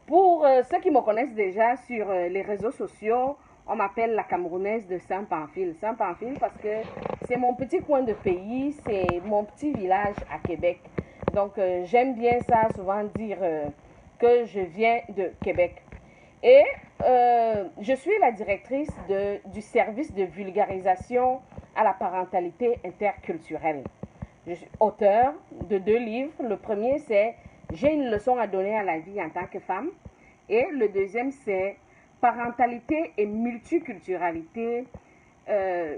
Pour ceux qui me connaissent déjà sur les réseaux sociaux, on m'appelle la Camerounaise de Saint-Pamphile. Saint-Pamphile parce que c'est mon petit coin de pays, c'est mon petit village à Québec. Donc j'aime bien ça, souvent dire que je viens de Québec. Et je suis la directrice du service de vulgarisation à la parentalité interculturelle. Je suis auteur de 2 livres. Le premier, c'est J'ai une leçon à donner à la vie en tant que femme. Et le deuxième, c'est Parentalité et multiculturalité. Euh,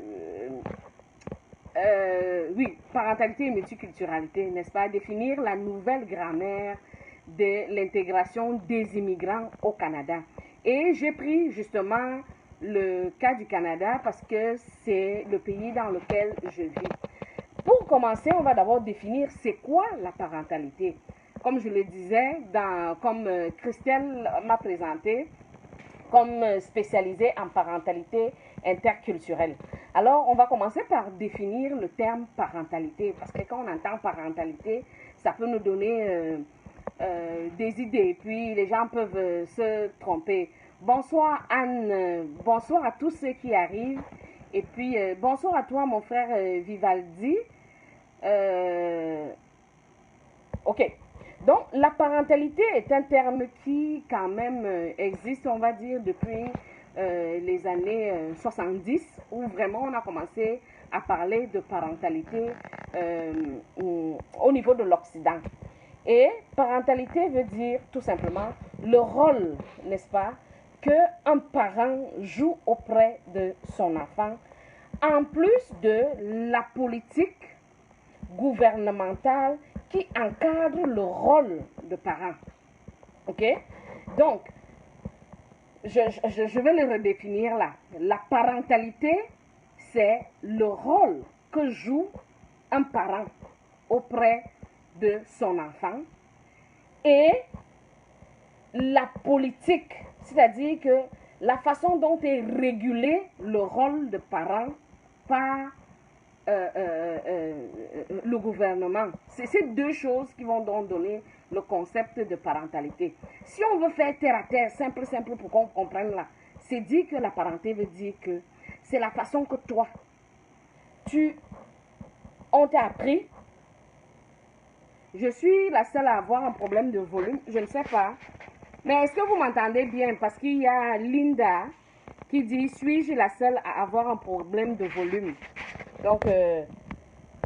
oui, parentalité et multiculturalité, n'est-ce pas? Définir la nouvelle grammaire de l'intégration des immigrants au Canada. Et j'ai pris justement le cas du Canada parce que c'est le pays dans lequel je vis. Pour commencer, on va d'abord définir c'est quoi la parentalité. Comme je le disais, comme Christelle m'a présenté, comme spécialisée en parentalité interculturelle. Alors, on va commencer par définir le terme parentalité, parce que quand on entend parentalité, ça peut nous donner des idées, puis les gens peuvent se tromper. Bonsoir Anne, bonsoir à tous ceux qui arrivent, et puis bonsoir à toi mon frère Vivaldi. Ok. Donc, la parentalité est un terme qui, quand même, existe, on va dire, depuis les années 70, où vraiment on a commencé à parler de parentalité au niveau de l'Occident. Et parentalité veut dire tout simplement le rôle, n'est-ce pas, qu'un parent joue auprès de son enfant, en plus de la politique gouvernementale qui encadre le rôle de parent. Ok? Donc, je vais le redéfinir là. La parentalité, c'est le rôle que joue un parent auprès de son enfant et la politique, c'est-à-dire que la façon dont est régulé le rôle de parent par le gouvernement. C'est ces deux choses qui vont donc donner le concept de parentalité. Si on veut faire terre à terre, simple pour qu'on comprenne là, c'est dit que la parentalité veut dire que c'est la façon que toi, on t'a appris. Je suis la seule à avoir un problème de volume, je ne sais pas. Mais est-ce que vous m'entendez bien? Parce qu'il y a Linda qui dit, suis-je la seule à avoir un problème de volume? Donc,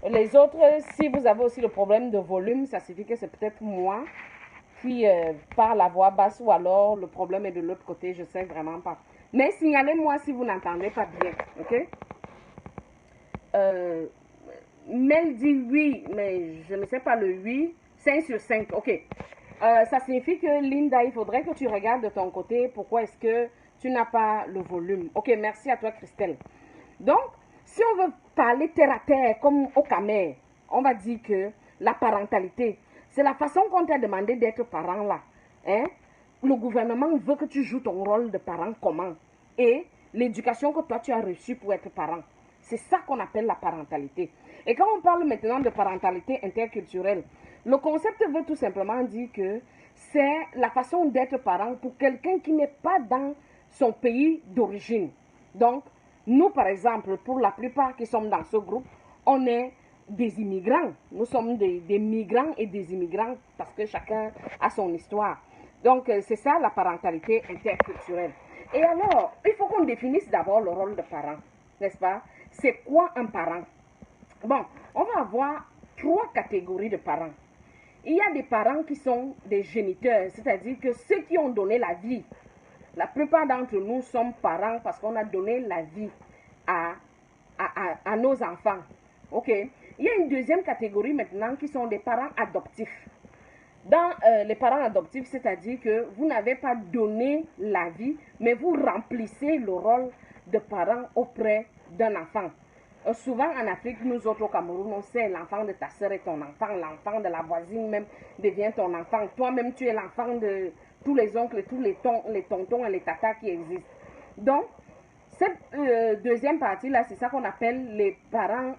les autres, si vous avez aussi le problème de volume, ça signifie que c'est peut-être moi qui parle à voix basse ou alors le problème est de l'autre côté, je ne sais vraiment pas. Mais signalez-moi si vous n'entendez pas bien, ok? Mel dit oui, mais je ne sais pas le oui. 5 sur 5, ok. Ça signifie que Linda, il faudrait que tu regardes de ton côté pourquoi est-ce que tu n'as pas le volume. Ok, merci à toi Christelle. Donc, si on veut parler terre à terre comme au Camer, on va dire que la parentalité, c'est la façon qu'on t'a demandé d'être parent là. Hein? Le gouvernement veut que tu joues ton rôle de parent comment? Et l'éducation que toi tu as reçue pour être parent. C'est ça qu'on appelle la parentalité. Et quand on parle maintenant de parentalité interculturelle, le concept veut tout simplement dire que c'est la façon d'être parent pour quelqu'un qui n'est pas dans son pays d'origine. Donc, nous, par exemple, pour la plupart qui sommes dans ce groupe, on est des immigrants. Nous sommes des migrants et des immigrants parce que chacun a son histoire. Donc, c'est ça la parentalité interculturelle. Et alors, il faut qu'on définisse d'abord le rôle de parent, n'est-ce pas? C'est quoi un parent? Bon, on va avoir 3 catégories de parents. Il y a des parents qui sont des géniteurs, c'est-à-dire que ceux qui ont donné la vie. La plupart d'entre nous sommes parents parce qu'on a donné la vie à nos enfants. Ok? Il y a une deuxième catégorie maintenant qui sont des parents adoptifs. Dans les parents adoptifs, c'est-à-dire que vous n'avez pas donné la vie, mais vous remplissez le rôle de parent auprès d'un enfant. Souvent en Afrique, nous autres au Cameroun, on sait l'enfant de ta soeur est ton enfant, l'enfant de la voisine même devient ton enfant. Toi-même, tu es l'enfant de tous les oncles, tous les tontons et les tatas qui existent. Donc, cette deuxième partie-là, c'est ça qu'on appelle les parents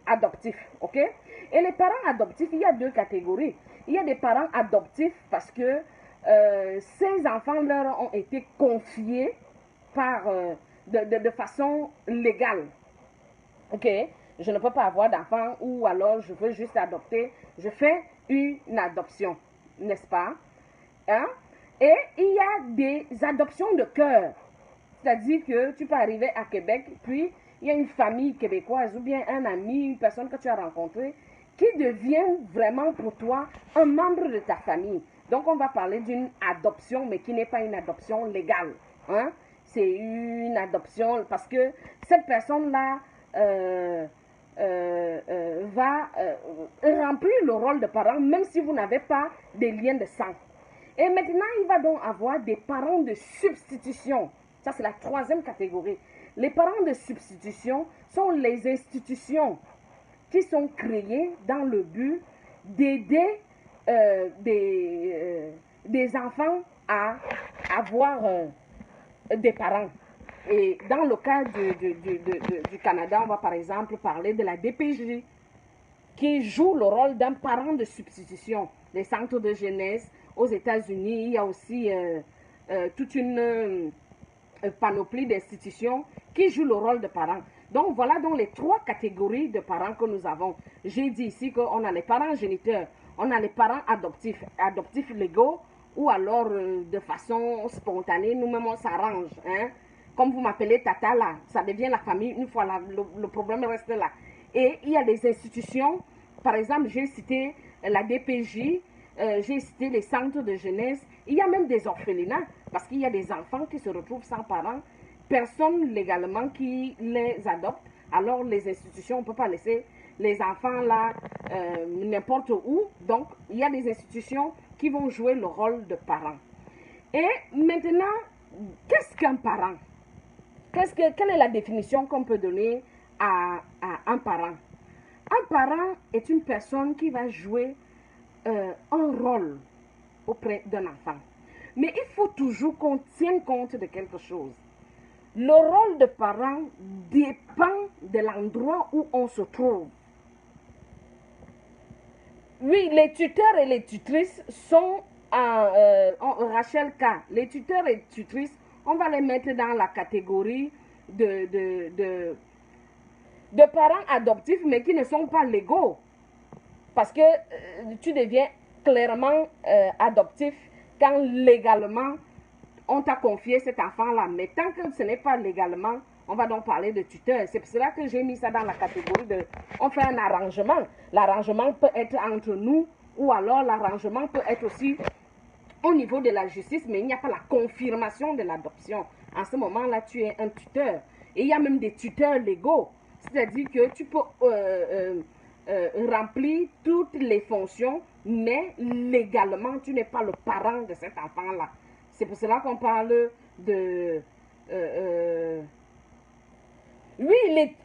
adoptifs, ok? Et les parents adoptifs, il y a 2 catégories. Il y a des parents adoptifs parce que ces enfants leur ont été confiés par, de façon légale. Ok, je ne peux pas avoir d'enfant ou alors je veux juste adopter. Je fais une adoption, n'est-ce pas? Hein? Et il y a des adoptions de cœur. C'est-à-dire que tu peux arriver à Québec, puis il y a une famille québécoise ou bien un ami, une personne que tu as rencontrée qui devient vraiment pour toi un membre de ta famille. Donc on va parler d'une adoption, mais qui n'est pas une adoption légale. Hein? C'est une adoption parce que cette personne-là va remplir le rôle de parent, même si vous n'avez pas des liens de sang. Et maintenant, il va donc avoir des parents de substitution. Ça, c'est la troisième catégorie. Les parents de substitution sont les institutions qui sont créées dans le but d'aider des enfants à avoir des parents. Et dans le cas du Canada, on va par exemple parler de la DPJ, qui joue le rôle d'un parent de substitution. Les centres de jeunesse aux États-Unis, il y a aussi toute une panoplie d'institutions qui jouent le rôle de parents. Donc voilà donc les trois catégories de parents que nous avons. J'ai dit ici qu'on a les parents géniteurs, on a les parents adoptifs, adoptifs légaux, ou alors de façon spontanée, nous-mêmes on s'arrange. Hein? Comme vous m'appelez Tata là, ça devient la famille, une fois là, le problème reste là. Et il y a des institutions, par exemple j'ai cité la DPJ, j'ai cité les centres de jeunesse, il y a même des orphelinats, parce qu'il y a des enfants qui se retrouvent sans parents, personne légalement qui les adopte, alors les institutions, on ne peut pas laisser les enfants là n'importe où, donc il y a des institutions qui vont jouer le rôle de parents. Et maintenant, qu'est-ce qu'un parent? Quelle est la définition qu'on peut donner à un parent? Un parent est une personne qui va jouer un rôle auprès d'un enfant. Mais il faut toujours qu'on tienne compte de quelque chose. Le rôle de parent dépend de l'endroit où on se trouve. Oui, les tuteurs et les tutrices sont Rachel K. Les tuteurs et tutrices, on va les mettre dans la catégorie de parents adoptifs, mais qui ne sont pas légaux. Parce que tu deviens clairement adoptif quand légalement on t'a confié cet enfant-là. Mais tant que ce n'est pas légalement, on va donc parler de tuteur. C'est pour cela que j'ai mis ça dans la catégorie de... On fait un arrangement. L'arrangement peut être entre nous ou alors l'arrangement peut être aussi au niveau de la justice, mais il n'y a pas la confirmation de l'adoption. En ce moment-là, tu es un tuteur. Et il y a même des tuteurs légaux. C'est-à-dire que tu peux remplir toutes les fonctions, mais légalement, tu n'es pas le parent de cet enfant-là. C'est pour cela qu'on parle de... oui,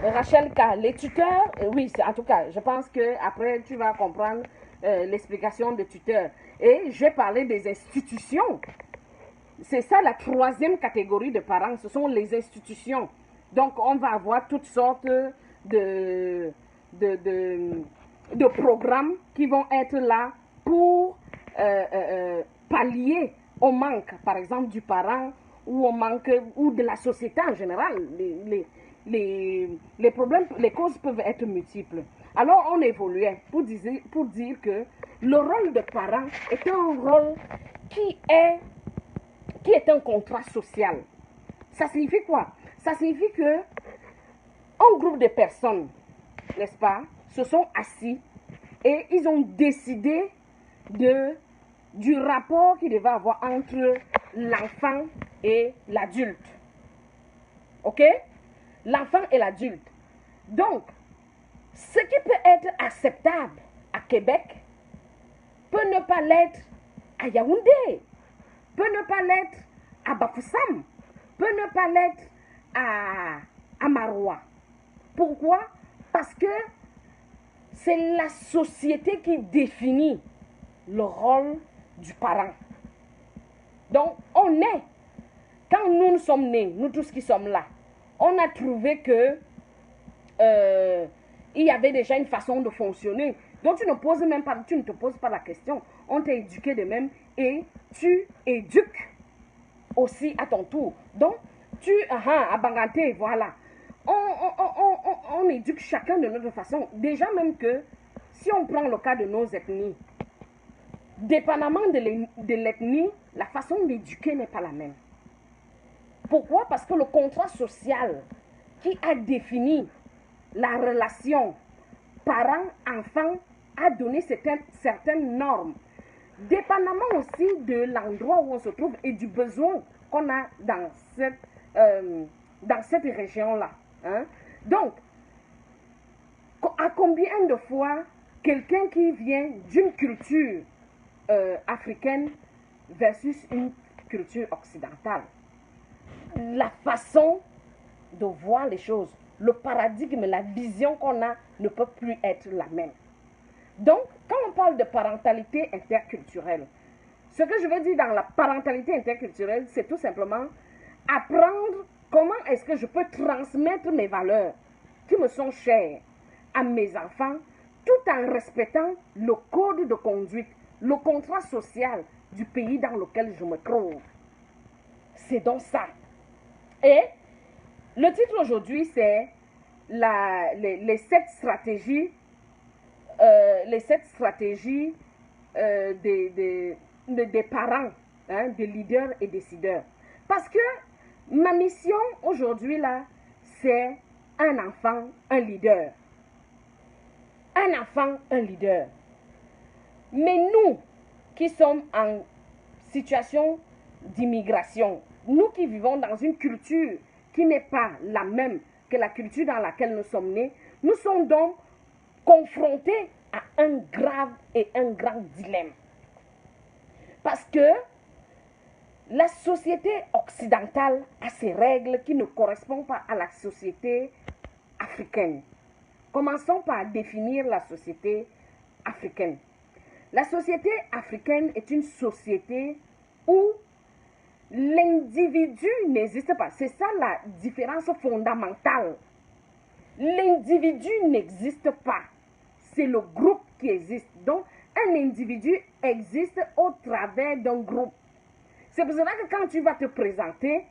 Rachel K, les tuteurs, oui, en tout cas, je pense qu'après, tu vas comprendre l'explication de tuteur. Et je vais parler des institutions. C'est ça la troisième catégorie de parents, ce sont les institutions. Donc, on va avoir toutes sortes de programmes qui vont être là pour pallier au manque, par exemple, du parent ou au manque ou de la société en général. Les problèmes, les causes peuvent être multiples. Alors, on évoluait pour dire que le rôle de parent est un rôle qui est un contrat social. Ça signifie quoi? Ça signifie que un groupe de personnes, n'est-ce pas, se sont assis et ils ont décidé du rapport qu'il devait avoir entre l'enfant et l'adulte. Ok? L'enfant et l'adulte. Donc, ce qui peut être acceptable à Québec peut ne pas l'être à Yaoundé, peut ne pas l'être à Bafoussam, peut ne pas l'être à Maroua. Pourquoi? Parce que c'est la société qui définit le rôle du parent. Donc, quand nous sommes nés, nous tous qui sommes là, on a trouvé que il y avait déjà une façon de fonctionner. Donc tu ne te poses pas la question. On t'a éduqué de même et tu éduques aussi à ton tour. Donc à Banganté, voilà. On éduque chacun de notre façon. Déjà même que si on prend le cas de nos ethnies, dépendamment de l'ethnie, la façon d'éduquer n'est pas la même. Pourquoi? Parce que le contrat social qui a défini la relation parent-enfant a donné certaines normes, dépendamment aussi de l'endroit où on se trouve et du besoin qu'on a dans cette région-là. Hein? Donc, à combien de fois quelqu'un qui vient d'une culture africaine versus une culture occidentale, la façon de voir les choses, le paradigme, la vision qu'on a ne peut plus être la même. Donc, quand on parle de parentalité interculturelle, ce que je veux dire dans la parentalité interculturelle, c'est tout simplement apprendre comment est-ce que je peux transmettre mes valeurs qui me sont chères à mes enfants tout en respectant le code de conduite, le contrat social du pays dans lequel je me trouve. C'est donc ça. Et le titre aujourd'hui, c'est les 7 stratégies, des parents, hein, des leaders et décideurs. Parce que ma mission aujourd'hui, là, c'est un enfant, un leader. Un enfant, un leader. Mais nous qui sommes en situation d'immigration, nous qui vivons dans une culture qui n'est pas la même que la culture dans laquelle nous sommes nés, nous sommes donc confrontés à un grave et un grand dilemme. Parce que la société occidentale a ses règles qui ne correspondent pas à la société africaine. Commençons par définir la société africaine. La société africaine est une société où l'individu n'existe pas. C'est ça la différence fondamentale. L'individu n'existe pas. C'est le groupe qui existe. Donc, un individu existe au travers d'un groupe. C'est pour cela que quand tu vas te présenter,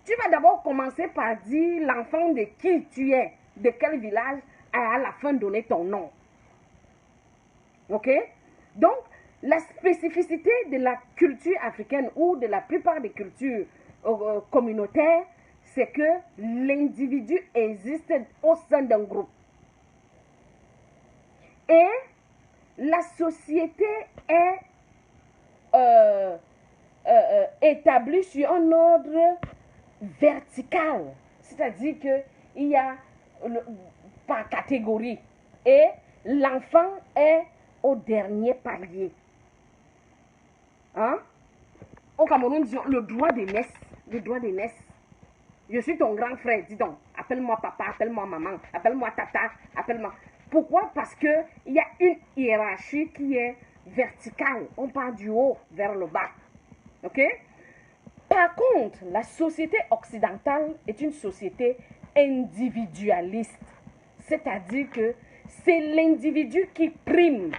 tu vas d'abord commencer par dire l'enfant de qui tu es, de quel village, et à la fin donner ton nom. Ok? Donc, la spécificité de la culture africaine ou de la plupart des cultures communautaires, c'est que l'individu existe au sein d'un groupe. Et la société est établie sur un ordre vertical. C'est-à-dire qu'il y a par catégorie. Et l'enfant est au dernier palier. Hein? Au Cameroun, disons, le droit d'aînesse. Le droit d'aînesse. Je suis ton grand frère, dis donc. Appelle-moi papa, appelle-moi maman, appelle-moi tata, appelle-moi... Pourquoi? Parce qu'il y a une hiérarchie qui est verticale. On part du haut vers le bas. Ok? Par contre, la société occidentale est une société individualiste. C'est-à-dire que c'est l'individu qui prime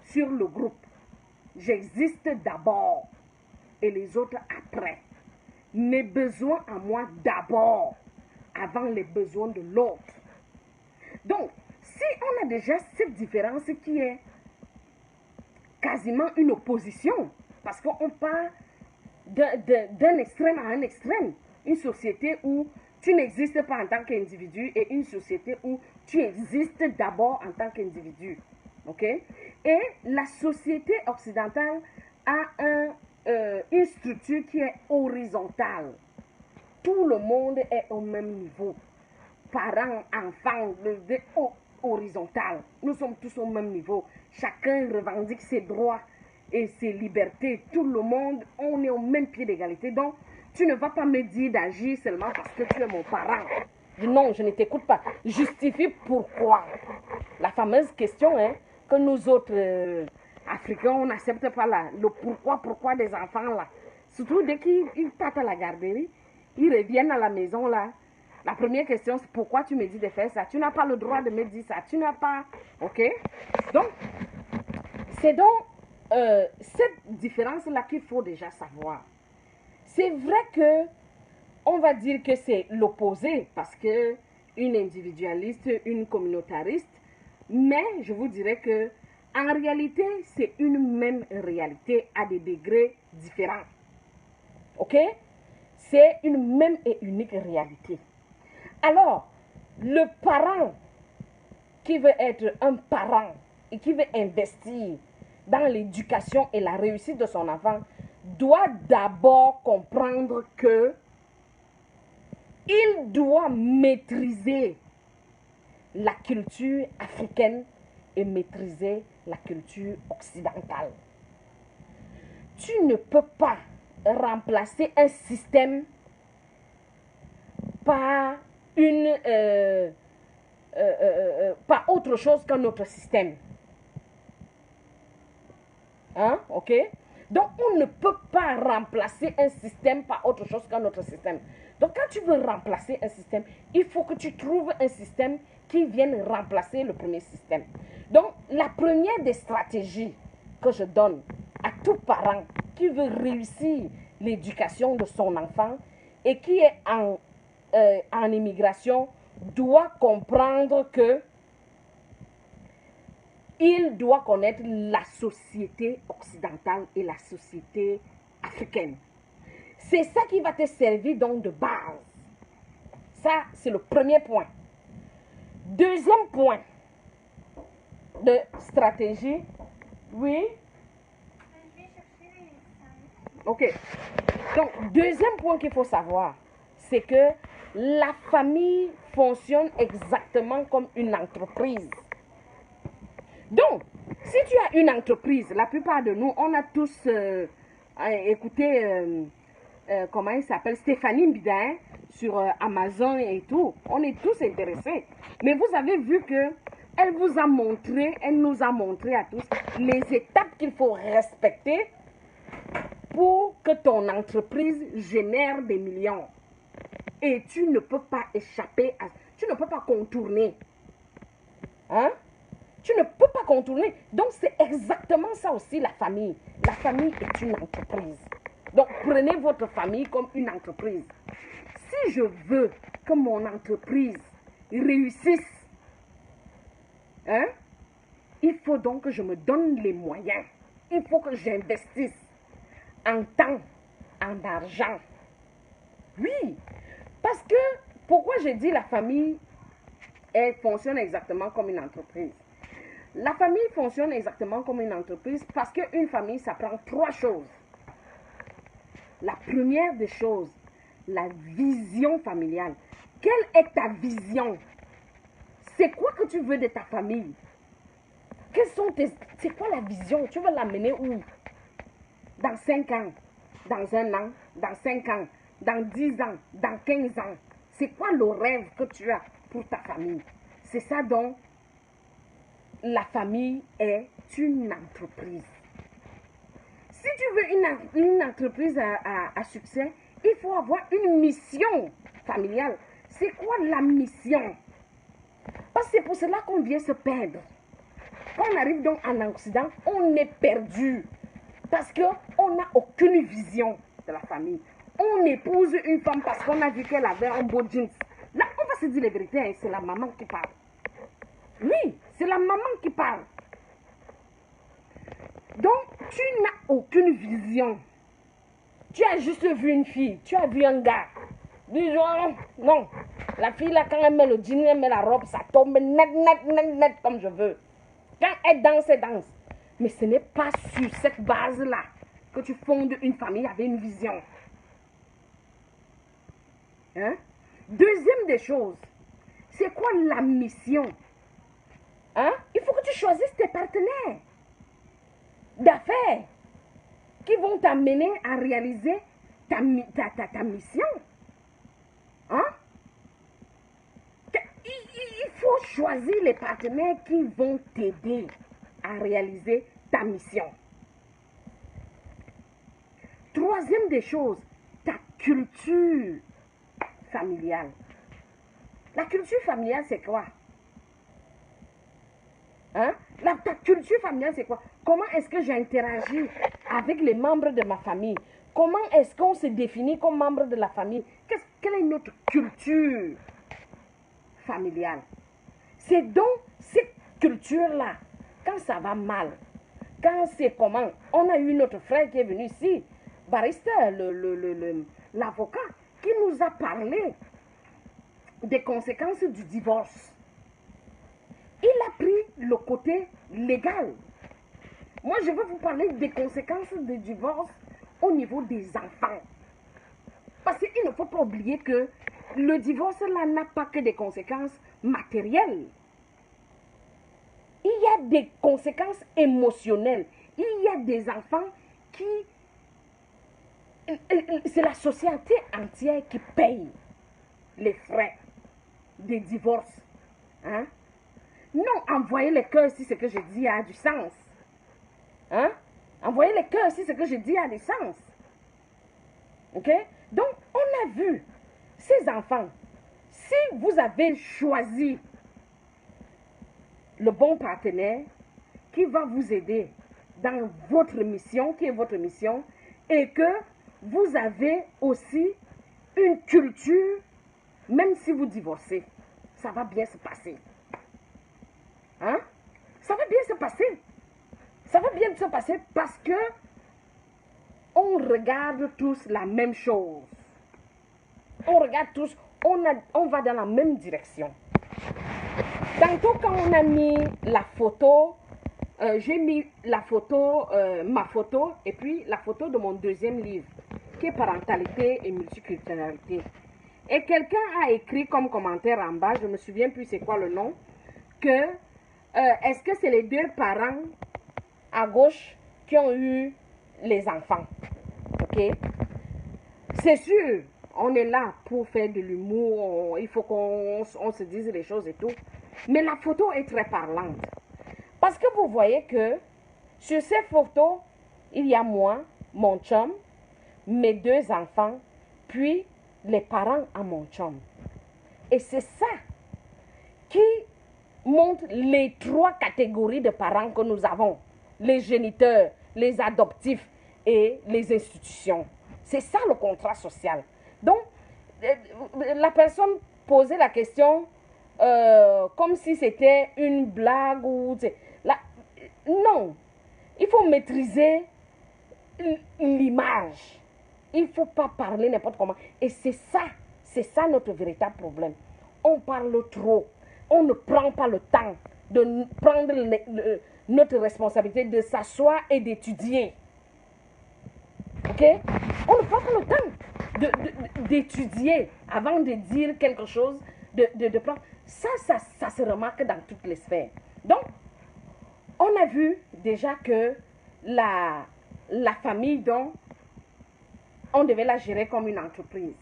sur le groupe. J'existe d'abord et les autres après. Mes besoins à moi d'abord, avant les besoins de l'autre. Donc, si on a déjà cette différence qui est quasiment une opposition, parce qu'on part d'un extrême à un extrême, une société où tu n'existes pas en tant qu'individu et une société où tu existes d'abord en tant qu'individu. Ok? Et la société occidentale a une structure qui est horizontale. Tout le monde est au même niveau. Parents, enfants, horizontal. Nous sommes tous au même niveau. Chacun revendique ses droits et ses libertés. Tout le monde, on est au même pied d'égalité. Donc, tu ne vas pas me dire d'agir seulement parce que tu es mon parent. Non, je ne t'écoute pas. Justifie pourquoi. La fameuse question, hein, que nous autres Africains, on n'accepte pas là. Le pourquoi des enfants là. Surtout dès qu'ils partent à la garderie, ils reviennent à la maison là. La première question, c'est pourquoi tu me dis de faire ça? Tu n'as pas le droit de me dire ça. Tu n'as pas... OK? Donc, c'est donc cette différence-là qu'il faut déjà savoir. C'est vrai que on va dire que c'est l'opposé parce que une individualiste, une communautariste, mais je vous dirais que en réalité, c'est une même réalité à des degrés différents. OK? C'est une même et unique réalité. Alors, le parent qui veut être un parent et qui veut investir dans l'éducation et la réussite de son enfant doit d'abord comprendre que il doit maîtriser la culture africaine et maîtriser la culture occidentale. Tu ne peux pas remplacer un système par par autre chose qu'un autre système. Hein? OK? Donc, on ne peut pas remplacer un système par autre chose qu'un autre système. Donc, quand tu veux remplacer un système, il faut que tu trouves un système qui vienne remplacer le premier système. Donc, la première des stratégies que je donne à tout parent qui veut réussir l'éducation de son enfant et qui est en immigration doit comprendre que il doit connaître la société occidentale et la société africaine. C'est ça qui va te servir donc de base. Ça, c'est le premier point. Deuxième point de stratégie. Oui. OK. Donc, deuxième point qu'il faut savoir, c'est que la famille fonctionne exactement comme une entreprise. Donc, si tu as une entreprise, la plupart de nous, on a tous écouté, comment il s'appelle, Stéphanie Mbida sur Amazon et tout. On est tous intéressés. Mais vous avez vu que elle nous a montré à tous les étapes qu'il faut respecter pour que ton entreprise génère des millions. Et tu ne peux pas échapper tu ne peux pas contourner. Hein? Tu ne peux pas contourner. Donc, c'est exactement ça aussi la famille. La famille est une entreprise. Donc, prenez votre famille comme une entreprise. Si je veux que mon entreprise réussisse, hein, il faut donc que je me donne les moyens. Il faut que j'investisse en temps, en argent. Oui, parce que, pourquoi j'ai dit la famille, elle fonctionne exactement comme une entreprise? La famille fonctionne exactement comme une entreprise parce qu'une famille, ça prend trois choses. La première des choses, la vision familiale. Quelle est ta vision? C'est quoi que tu veux de ta famille? C'est quoi la vision? Tu veux l'amener où? Dans 5 ans, dans 1 an, dans 5 ans, dans 10 ans, dans 15 ans. C'est quoi le rêve que tu as pour ta famille? C'est ça donc. La famille est une entreprise. Si tu veux une entreprise à succès, il faut avoir une mission familiale. C'est quoi la mission? Parce que c'est pour cela qu'on vient se perdre. Quand on arrive donc en Occident, on est perdu. Parce qu'on n'a aucune vision de la famille. On épouse une femme parce qu'on a vu qu'elle avait un beau jeans. Là, on va se dire la vérité, hein, c'est la maman qui parle. Oui, c'est la maman qui parle. Donc, tu n'as aucune vision. Tu as juste vu une fille, tu as vu un gars. Disons, non. La fille là, quand elle met le jean, elle met la robe, ça tombe net comme je veux. Quand elle danse, elle danse. Mais ce n'est pas sur cette base-là que tu fondes une famille avec une vision. Hein? Deuxième des choses, c'est quoi la mission? Hein? Il faut que tu choisisses tes partenaires d'affaires qui vont t'amener à réaliser ta mission. Hein? Il faut choisir les partenaires qui vont t'aider à réaliser ta mission. Troisième des choses, ta culture familiale. La culture familiale, c'est quoi? Hein? Ta culture familiale, c'est quoi? Comment est-ce que j'interagis avec les membres de ma famille? Comment est-ce qu'on se définit comme membre de la famille? Quelle est notre culture familiale? C'est donc cette culture-là, quand ça va mal, quand c'est comment? On a eu notre frère qui est venu ici, Barrister, l'avocat, qui nous a parlé des conséquences du divorce. Il a pris le côté légal. Moi, je veux vous parler des conséquences du divorce au niveau des enfants. Parce qu'il ne faut pas oublier que le divorce, là, n'a pas que des conséquences matérielles. Il y a des conséquences émotionnelles. Il y a des enfants qui... C'est la société entière qui paye les frais des divorces. Hein? Non, envoyez les cœurs si ce que je dis a du sens. Hein? Envoyez les cœurs si ce que je dis a du sens. Ok? Donc, on a vu ces enfants. Si vous avez choisi le bon partenaire qui va vous aider dans votre mission, qui est votre mission, et que vous avez aussi une culture, même si vous divorcez, ça va bien se passer. Hein? Ça va bien se passer. Ça va bien se passer parce que on regarde tous la même chose. On regarde tous, on va dans la même direction. Tantôt quand on a mis la photo, j'ai mis la photo, ma photo, et puis la photo de mon deuxième livre, qui est Parentalité et multiculturalité. Et quelqu'un a écrit comme commentaire en bas, je ne me souviens plus c'est quoi le nom, que est-ce que c'est les deux parents à gauche qui ont eu les enfants? Ok? C'est sûr, on est là pour faire de l'humour, il faut qu'on se dise les choses et tout. Mais la photo est très parlante. Parce que vous voyez que sur ces photos, il y a moi, mon chum, mes deux enfants, puis les parents à mon chum. Et c'est ça qui montre les trois catégories de parents que nous avons. Les géniteurs, les adoptifs et les institutions. C'est ça le contrat social. Donc, la personne posait la question comme si c'était une blague ou... Non, il faut maîtriser l'image. Il ne faut pas parler n'importe comment. Et c'est ça notre véritable problème. On parle trop. On ne prend pas le temps de prendre notre responsabilité de s'asseoir et d'étudier. Ok? On ne prend pas le temps d'étudier avant de dire quelque chose, de prendre. Ça se remarque dans toutes les sphères. Donc, on a vu déjà que la famille, donc, on devait la gérer comme une entreprise.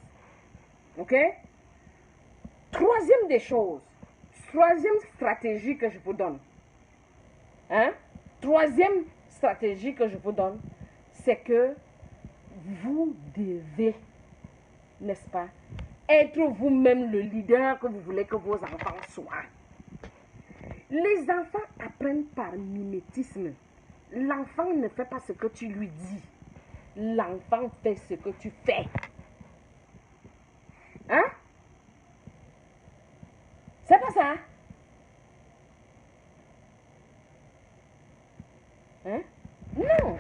Ok? Troisième des choses, troisième stratégie que je vous donne. Hein? Troisième stratégie que je vous donne, c'est que vous devez, n'est-ce pas, être vous-même le leader que vous voulez que vos enfants soient. Les enfants apprennent par mimétisme. L'enfant ne fait pas ce que tu lui dis. L'enfant fait ce que tu fais. Hein? C'est pas ça? Hein? Non.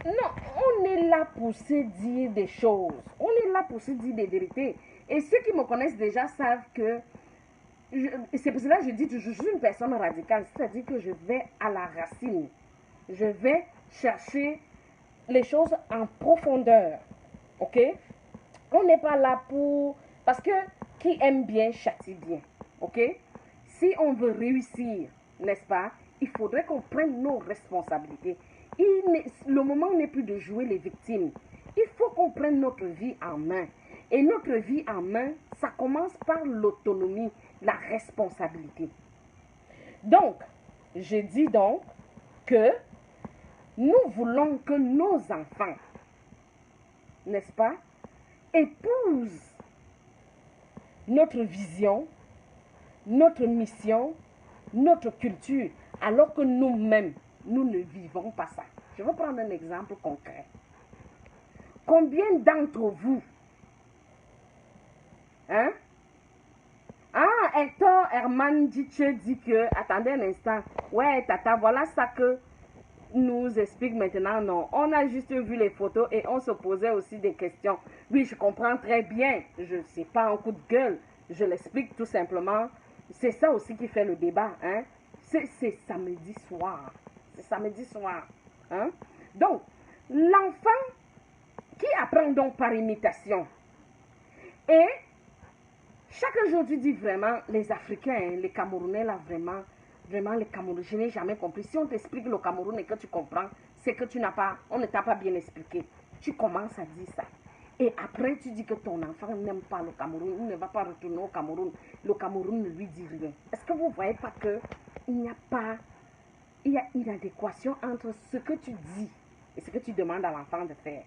Non, on est là pour se dire des choses. On est là pour se dire des vérités. Et ceux qui me connaissent déjà savent que c'est pour cela que je dis toujours, je suis une personne radicale. C'est-à-dire que je vais à la racine. Je vais chercher les choses en profondeur. Ok? On n'est pas là pour... Parce que qui aime bien châtie bien. Ok? Si on veut réussir, n'est-ce pas? Il faudrait qu'on prenne nos responsabilités. Le moment n'est plus de jouer les victimes. Il faut qu'on prenne notre vie en main. Et notre vie en main, ça commence par l'autonomie, la responsabilité. Donc, je dis donc que nous voulons que nos enfants, n'est-ce pas, épousent notre vision, notre mission, notre culture, alors que nous-mêmes, nous ne vivons pas ça. Je vais prendre un exemple concret. Combien d'entre vous, hein? Ah, Hector Herman Ditche dit que, attendez un instant, ouais, Tata, voilà ça que nous explique maintenant. Non, on a juste vu les photos et on se posait aussi des questions. Oui, je comprends très bien, je ne sais pas un coup de gueule, je l'explique tout simplement. C'est ça aussi qui fait le débat, hein? C'est samedi soir, c'est samedi soir, hein? Donc, l'enfant qui apprend donc par imitation et chaque jour, tu dis vraiment, les Africains, hein, les Camerounais, là, vraiment, les Camerounais, je n'ai jamais compris. Si on t'explique le Cameroun et que tu comprends, c'est que tu n'as pas, on ne t'a pas bien expliqué. Tu commences à dire ça. Et après, tu dis que ton enfant n'aime pas le Cameroun, il ne va pas retourner au Cameroun. Le Cameroun ne lui dit rien. Est-ce que vous ne voyez pas qu'il n'y a pas, il y a une adéquation entre ce que tu dis et ce que tu demandes à l'enfant de faire?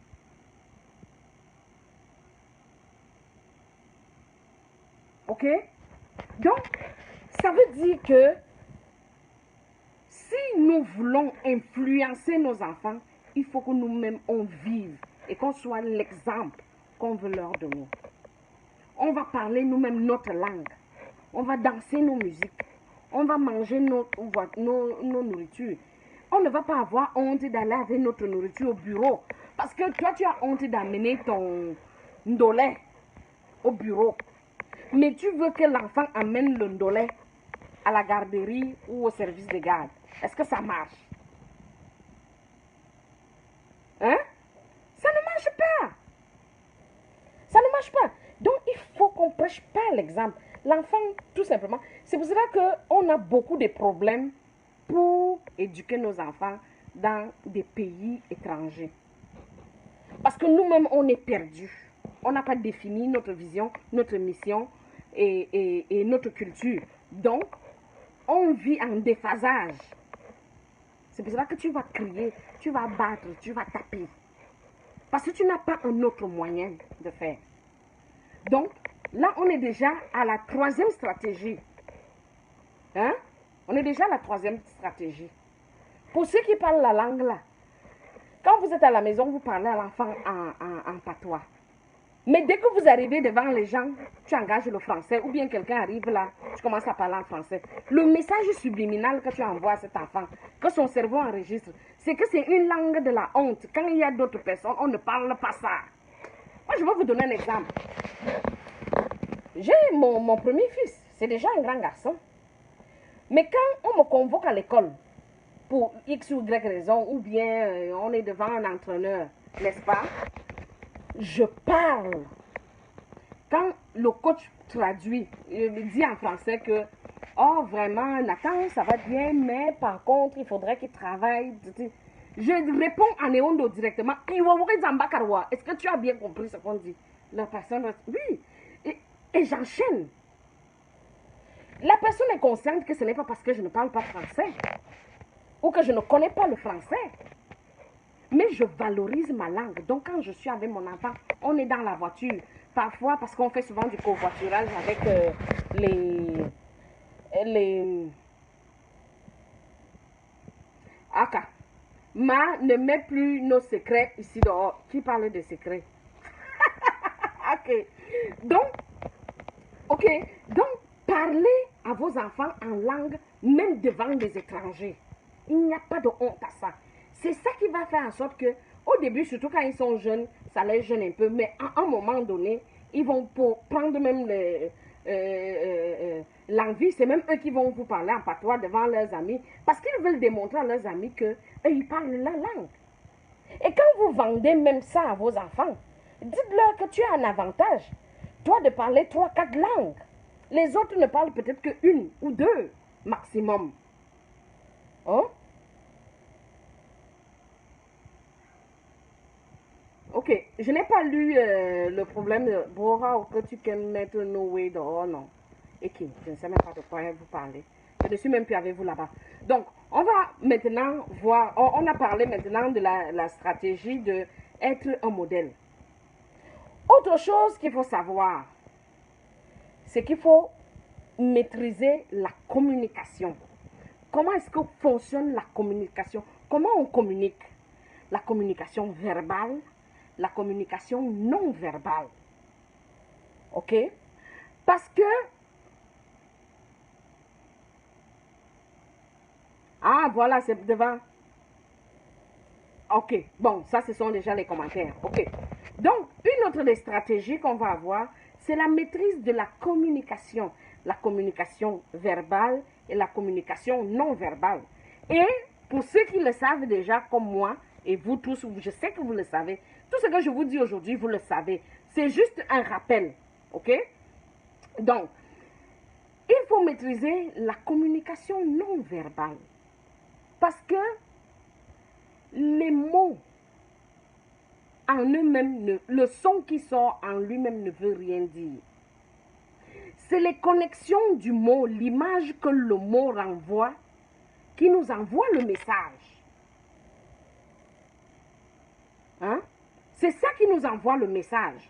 Ok? Donc, ça veut dire que si nous voulons influencer nos enfants, il faut que nous-mêmes on vive et qu'on soit l'exemple qu'on veut leur donner. On va parler nous-mêmes notre langue. On va danser nos musiques. On va manger nos nourritures. On ne va pas avoir honte d'aller avec notre nourriture au bureau. Parce que toi, tu as honte d'amener ton ndolé au bureau. Mais tu veux que l'enfant amène le ndolé à la garderie ou au service de garde. Est-ce que ça marche? Hein? Ça ne marche pas. Ça ne marche pas. Donc, il faut qu'on prêche pas l'exemple. L'enfant, tout simplement, c'est pour cela qu'on a beaucoup de problèmes pour éduquer nos enfants dans des pays étrangers. Parce que nous-mêmes, on est perdus. On n'a pas défini notre vision, notre mission et notre culture. Donc, on vit en déphasage. C'est pour cela que tu vas crier, tu vas battre, tu vas taper. Parce que tu n'as pas un autre moyen de faire. Donc, là, on est déjà à la troisième stratégie. Hein? On est déjà à la troisième stratégie. Pour ceux qui parlent la langue là, quand vous êtes à la maison, vous parlez à l'enfant en patois. Mais dès que vous arrivez devant les gens, tu engages le français ou bien quelqu'un arrive là, tu commences à parler en français. Le message subliminal que tu envoies à cet enfant, que son cerveau enregistre, c'est que c'est une langue de la honte. Quand il y a d'autres personnes, on ne parle pas ça. Moi, je vais vous donner un exemple. J'ai mon premier fils, c'est déjà un grand garçon. Mais quand on me convoque à l'école, pour X ou Y raison, ou bien on est devant un entraîneur, n'est-ce pas? Je parle. Quand le coach traduit, il dit en français que, oh vraiment, Nathan, ça va bien, mais par contre, il faudrait qu'il travaille. Je réponds en néondo directement. Est-ce que tu as bien compris ce qu'on dit? La personne, oui. Et j'enchaîne. La personne est consciente que ce n'est pas parce que je ne parle pas français ou que je ne connais pas le français. Mais je valorise ma langue. Donc, quand je suis avec mon enfant, on est dans la voiture. Parfois, parce qu'on fait souvent du covoiturage avec les... Aka. Ma ne met plus nos secrets ici dehors. Qui parle de secrets? Ok. Donc, parlez à vos enfants en langue, même devant des étrangers. Il n'y a pas de honte à ça. C'est ça qui va faire en sorte que, au début, surtout quand ils sont jeunes, ça les gêne un peu, mais à un moment donné, ils vont prendre même l'envie. C'est même eux qui vont vous parler en patois devant leurs amis, parce qu'ils veulent démontrer à leurs amis qu'ils parlent la langue. Et quand vous vendez même ça à vos enfants, dites-leur que tu as un avantage, toi, de parler 3-4 langues. Les autres ne parlent peut-être qu'une ou deux maximum. Hein? Ok, je n'ai pas lu le problème de Bora que tu peux mettre no way dehors, non. Et qui, je ne sais même pas de quoi vous parlez. Je ne suis même plus avec vous là-bas. Donc, on va maintenant voir, on a parlé maintenant de la stratégie d'être un modèle. Autre chose qu'il faut savoir, c'est qu'il faut maîtriser la communication. Comment est-ce que fonctionne la communication? Comment on communique? La communication verbale, la communication non verbale. OK? Parce que... Ah, voilà, c'est devant. OK. Bon, ça, ce sont déjà les commentaires. OK. Donc, une autre des stratégies qu'on va avoir, c'est la maîtrise de la communication. La communication verbale et la communication non verbale. Et pour ceux qui le savent déjà, comme moi, et vous tous, je sais que vous le savez, tout ce que je vous dis aujourd'hui, vous le savez. C'est juste un rappel. OK? Donc, il faut maîtriser la communication non verbale. Parce que les mots en eux-mêmes, le son qui sort en lui-même ne veut rien dire. C'est les connexions du mot, l'image que le mot renvoie, qui nous envoie le message. Hein? C'est ça qui nous envoie le message.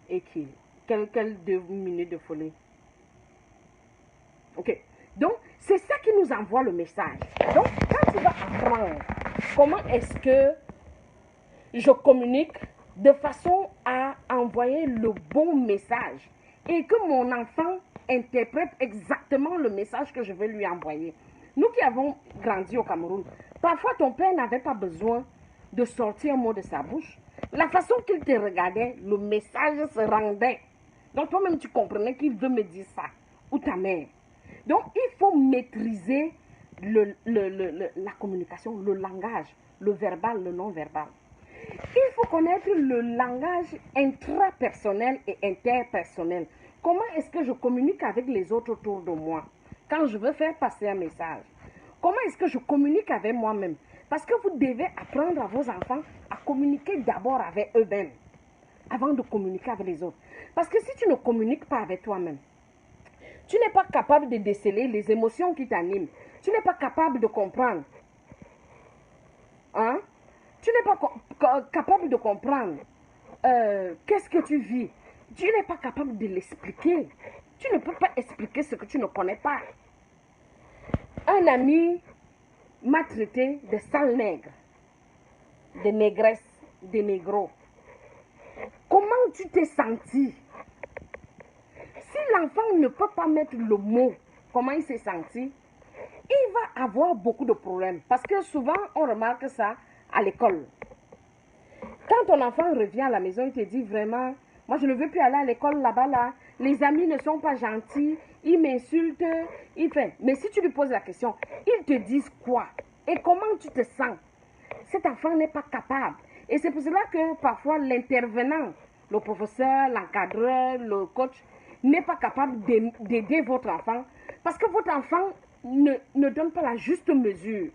Et qui? Quelles 2 minutes de folie? Ok. Donc, c'est ça qui nous envoie le message. Donc, quand tu vas apprendre comment est-ce que je communique de façon à envoyer le bon message et que mon enfant interprète exactement le message que je vais lui envoyer. Nous qui avons grandi au Cameroun, parfois ton père n'avait pas besoin de sortir un mot de sa bouche. La façon qu'il te regardait, le message se rendait. Donc toi-même tu comprenais qu'il veut me dire ça, ou ta mère. Donc il faut maîtriser la communication, le langage, le verbal, le non-verbal. Il faut connaître le langage intrapersonnel et interpersonnel. Comment est-ce que je communique avec les autres autour de moi quand je veux faire passer un message? Comment est-ce que je communique avec moi-même? Parce que vous devez apprendre à vos enfants à communiquer d'abord avec eux-mêmes avant de communiquer avec les autres. Parce que si tu ne communiques pas avec toi-même, tu n'es pas capable de déceler les émotions qui t'animent. Tu n'es pas capable de comprendre. Hein? Tu n'es pas capable de comprendre qu'est-ce que tu vis. Tu n'es pas capable de l'expliquer. Tu ne peux pas expliquer ce que tu ne connais pas. Un ami m'a traité de sale nègre, de négresse, de négro. Comment tu t'es senti? Si l'enfant ne peut pas mettre le mot, comment il s'est senti, il va avoir beaucoup de problèmes. Parce que souvent, on remarque ça à l'école. Quand ton enfant revient à la maison, il te dit vraiment, moi je ne veux plus aller à l'école là-bas, là. Les amis ne sont pas gentils, ils m'insultent, ils font. Mais si tu lui poses la question, ils te disent quoi? Et comment tu te sens? Cet enfant n'est pas capable. Et c'est pour cela que parfois l'intervenant, le professeur, l'encadreur, le coach, n'est pas capable d'aider votre enfant. Parce que votre enfant ne donne pas la juste mesure.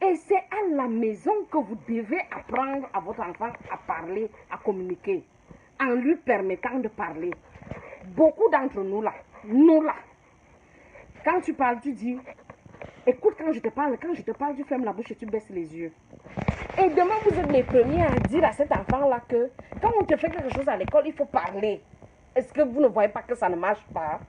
Et c'est à la maison que vous devez apprendre à votre enfant à parler, à communiquer, en lui permettant de parler. Beaucoup d'entre nous là, quand tu parles, tu dis, écoute quand je te parle, tu fermes la bouche et tu baisses les yeux. Et demain, vous êtes les premiers à dire à cet enfant-là que quand on te fait quelque chose à l'école, il faut parler. Est-ce que vous ne voyez pas que ça ne marche pas?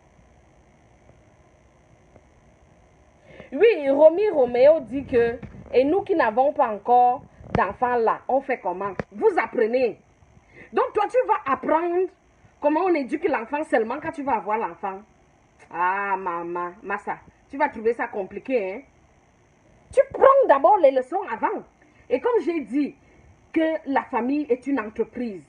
Oui, Roméo dit que, et nous qui n'avons pas encore d'enfants là, on fait comment? Vous apprenez. Donc toi, tu vas apprendre comment on éduque l'enfant seulement quand tu vas avoir l'enfant. Ah, maman, Massa, tu vas trouver ça compliqué, hein? Tu prends d'abord les leçons avant. Et comme j'ai dit que la famille est une entreprise,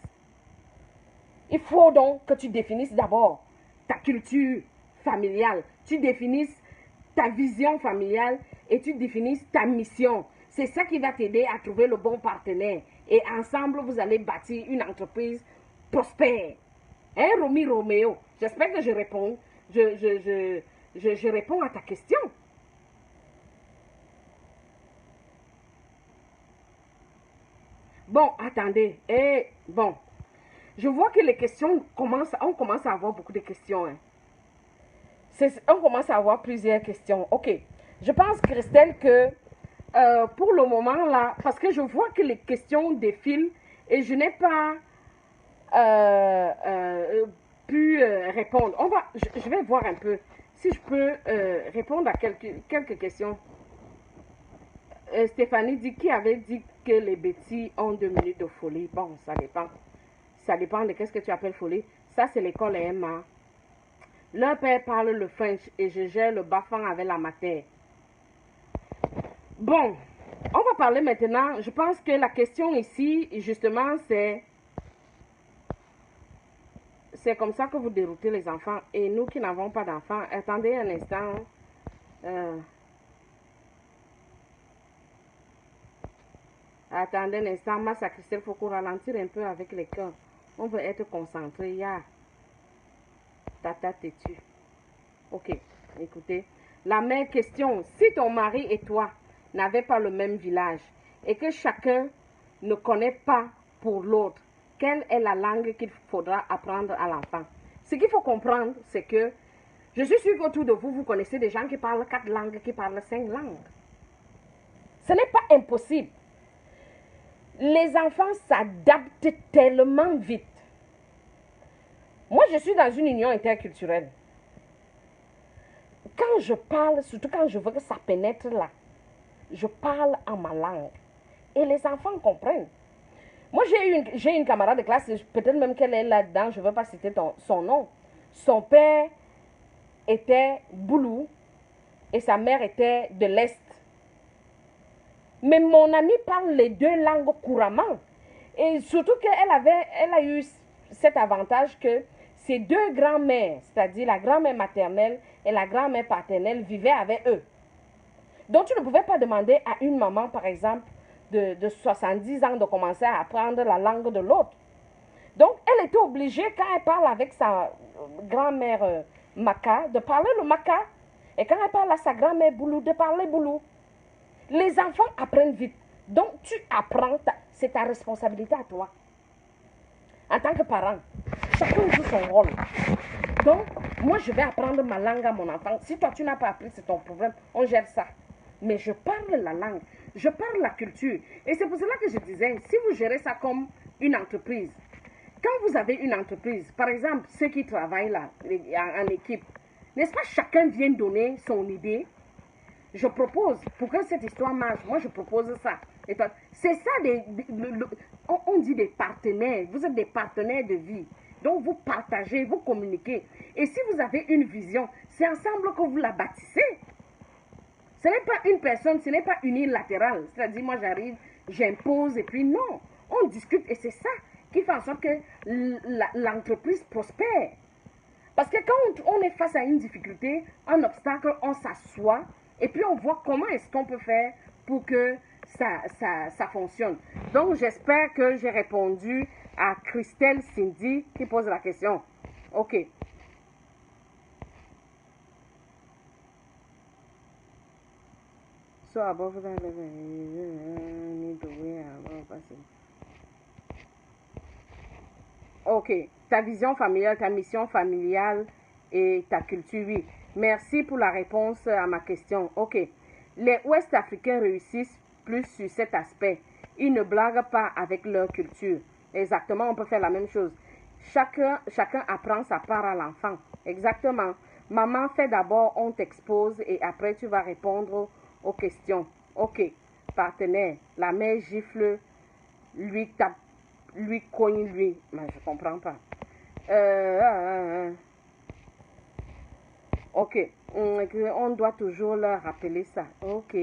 il faut donc que tu définisses d'abord ta culture familiale. Tu définisses ta vision familiale et tu définisses ta mission. C'est ça qui va t'aider à trouver le bon partenaire. Et ensemble, vous allez bâtir une entreprise prospère. Hein, Roméo? J'espère que je réponds. Je réponds à ta question. Bon, attendez. Bon, je vois que les questions on commence à avoir beaucoup de questions. Hein. On commence à avoir plusieurs questions. Ok. Je pense, Christelle, que pour le moment là, parce que je vois que les questions défilent et je n'ai pas pu répondre. Je vais voir un peu si je peux répondre à quelques questions. Stéphanie dit qui avait dit que les bêtis ont 2 minutes de folie. Bon, ça dépend. Ça dépend de qu'est-ce que tu appelles folie. Ça, c'est l'école Emma. Leur père parle le French et je gère le bafang avec la matière. Bon, on va parler maintenant. Je pense que la question ici, justement, c'est comme ça que vous déroutez les enfants. Et nous qui n'avons pas d'enfants, attendez un instant. Attendez un instant, ma Christelle, il faut qu'on ralentir un peu avec les cœurs. On veut être concentré. Ya. Tata têtu. Ok, écoutez. La même question. Si ton mari et toi n'avaient pas le même village et que chacun ne connaît pas pour l'autre, quelle est la langue qu'il faudra apprendre à l'enfant? Ce qu'il faut comprendre, c'est que je suis sûre qu'autour de vous, vous connaissez des gens qui parlent 4 langues, qui parlent 5 langues. Ce n'est pas impossible. Les enfants s'adaptent tellement vite. Moi, je suis dans une union interculturelle. Quand je parle, surtout quand je veux que ça pénètre là, je parle en ma langue. Et les enfants comprennent. Moi, j'ai une camarade de classe, peut-être même qu'elle est là-dedans, je ne veux pas citer son nom. Son père était Boulou et sa mère était de l'Est. Mais mon amie parle les 2 langues couramment. Et surtout elle a eu cet avantage que ses 2 grands-mères, c'est-à-dire la grand-mère maternelle et la grand-mère paternelle, vivaient avec eux. Donc, tu ne pouvais pas demander à une maman, par exemple, de 70 ans de commencer à apprendre la langue de l'autre. Donc, elle était obligée, quand elle parle avec sa grand-mère Maka, de parler le Maka. Et quand elle parle à sa grand-mère Boulou, de parler Boulou. Les enfants apprennent vite. Donc, tu apprends, c'est ta responsabilité à toi. En tant que parent, chacun joue son rôle. Donc, moi, je vais apprendre ma langue à mon enfant. Si toi, tu n'as pas appris, c'est ton problème. On gère ça. Mais je parle la langue. Je parle la culture. Et c'est pour cela que je disais, si vous gérez ça comme une entreprise, quand vous avez une entreprise, par exemple, ceux qui travaillent là, en équipe, n'est-ce pas, chacun vient donner son idée. Je propose, pour que cette histoire marche, moi je propose ça. C'est ça, on dit des partenaires. Vous êtes des partenaires de vie. Donc vous partagez, vous communiquez. Et si vous avez une vision, c'est ensemble que vous la bâtissez. Ce n'est pas une personne, ce n'est pas unilatéral. C'est-à-dire, moi j'arrive, j'impose et puis non. On discute et c'est ça qui fait en sorte que l'entreprise prospère. Parce que quand on est face à une difficulté, un obstacle, on s'assoit et puis on voit comment est-ce qu'on peut faire pour que ça fonctionne. Donc j'espère que j'ai répondu à Christelle Cindy qui pose la question. Ok. So above that need to wear ok, ta vision familiale, ta mission familiale et ta culture, oui. Merci pour la réponse à ma question. Ok, les Ouest-Africains réussissent plus sur cet aspect. Ils ne blaguent pas avec leur culture. Exactement, on peut faire la même chose. Chacun apprend sa part à l'enfant. Exactement. Maman fait d'abord, on t'expose et après tu vas répondre aux questions. Ok, partenaire, la mère gifle, lui tape, lui cogne, lui. Mais je comprends pas. Ok, on doit toujours leur rappeler ça. Ok,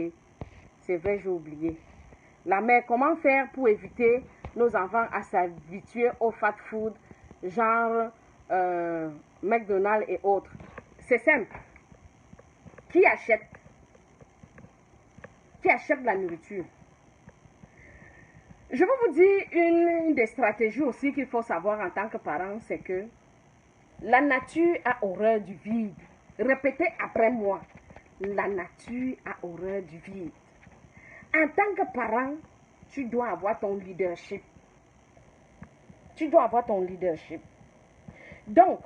c'est vrai, j'ai oublié. La mère, comment faire pour éviter nos enfants à s'habituer au fast food, genre McDonald's et autres? C'est simple. Qui achète la nourriture? Je vais vous dire une des stratégies aussi qu'il faut savoir en tant que parent, c'est que la nature a horreur du vide. Répétez après moi. La nature a horreur du vide. En tant que parent, tu dois avoir ton leadership. Tu dois avoir ton leadership. Donc,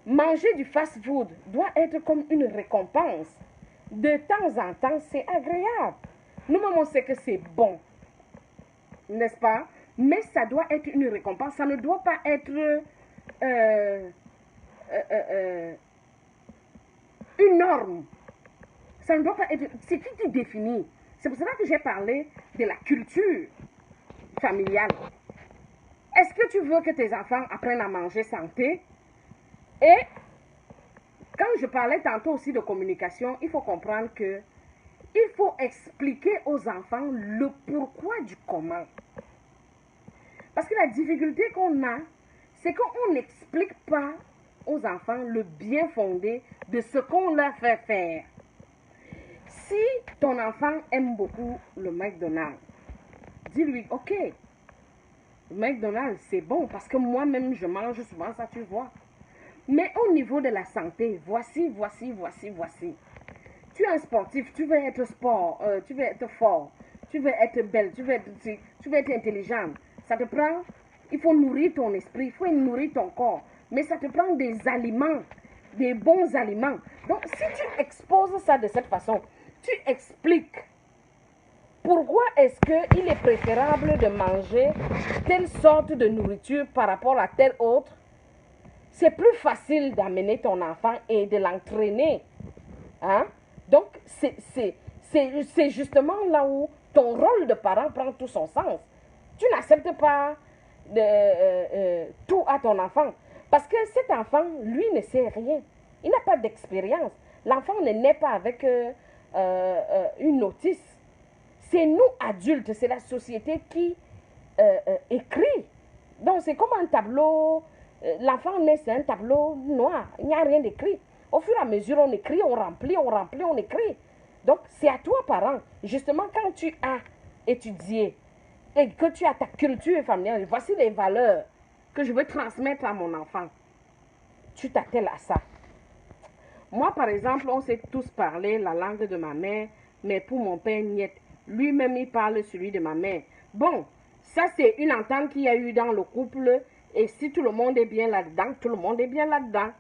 manger du fast-food doit être comme une récompense. De temps en temps, c'est agréable. Nous-mêmes, on sait que c'est bon. N'est-ce pas? Mais ça doit être une récompense. Ça ne doit pas être une norme. Ça ne doit pas être... C'est qui définit. C'est pour cela que j'ai parlé de la culture familiale. Est-ce que tu veux que tes enfants apprennent à manger santé? Et quand je parlais tantôt aussi de communication, il faut comprendre que il faut expliquer aux enfants le pourquoi du comment. Parce que la difficulté qu'on a, c'est qu'on n'explique pas aux enfants le bien fondé de ce qu'on leur fait faire. Si ton enfant aime beaucoup le McDonald's, dis-lui, ok, le McDonald's c'est bon parce que moi-même je mange souvent ça, tu vois. Mais au niveau de la santé, voici. Tu es un sportif, tu veux être tu veux être fort, tu veux être belle, tu veux être intelligente. Ça te prend, il faut nourrir ton esprit, il faut nourrir ton corps. Mais ça te prend des aliments, des bons aliments. Donc, si tu exposes ça de cette façon, tu expliques pourquoi est-ce qu'il est préférable de manger telle sorte de nourriture par rapport à telle autre. C'est plus facile d'amener ton enfant et de l'entraîner. Hein? Donc, c'est justement là où ton rôle de parent prend tout son sens. Tu n'acceptes pas tout à ton enfant. Parce que cet enfant, lui, ne sait rien. Il n'a pas d'expérience. L'enfant ne naît pas avec une notice. C'est nous, adultes, c'est la société qui écrit. Donc, c'est comme un tableau. L'enfant naît, c'est un tableau noir. Il n'y a rien d'écrit. Au fur et à mesure, on écrit, on remplit, on écrit. Donc, c'est à toi, parent. Justement, quand tu as étudié et que tu as ta culture familiale, voici les valeurs que je veux transmettre à mon enfant. Tu t'attelles à ça. Moi, par exemple, on sait tous parler la langue de ma mère, mais pour mon père, niet. Lui-même, il parle celui de ma mère. Bon, ça, c'est une entente qu'il y a eu dans le couple. Et si tout le monde est bien là-dedans, tout le monde est bien là-dedans.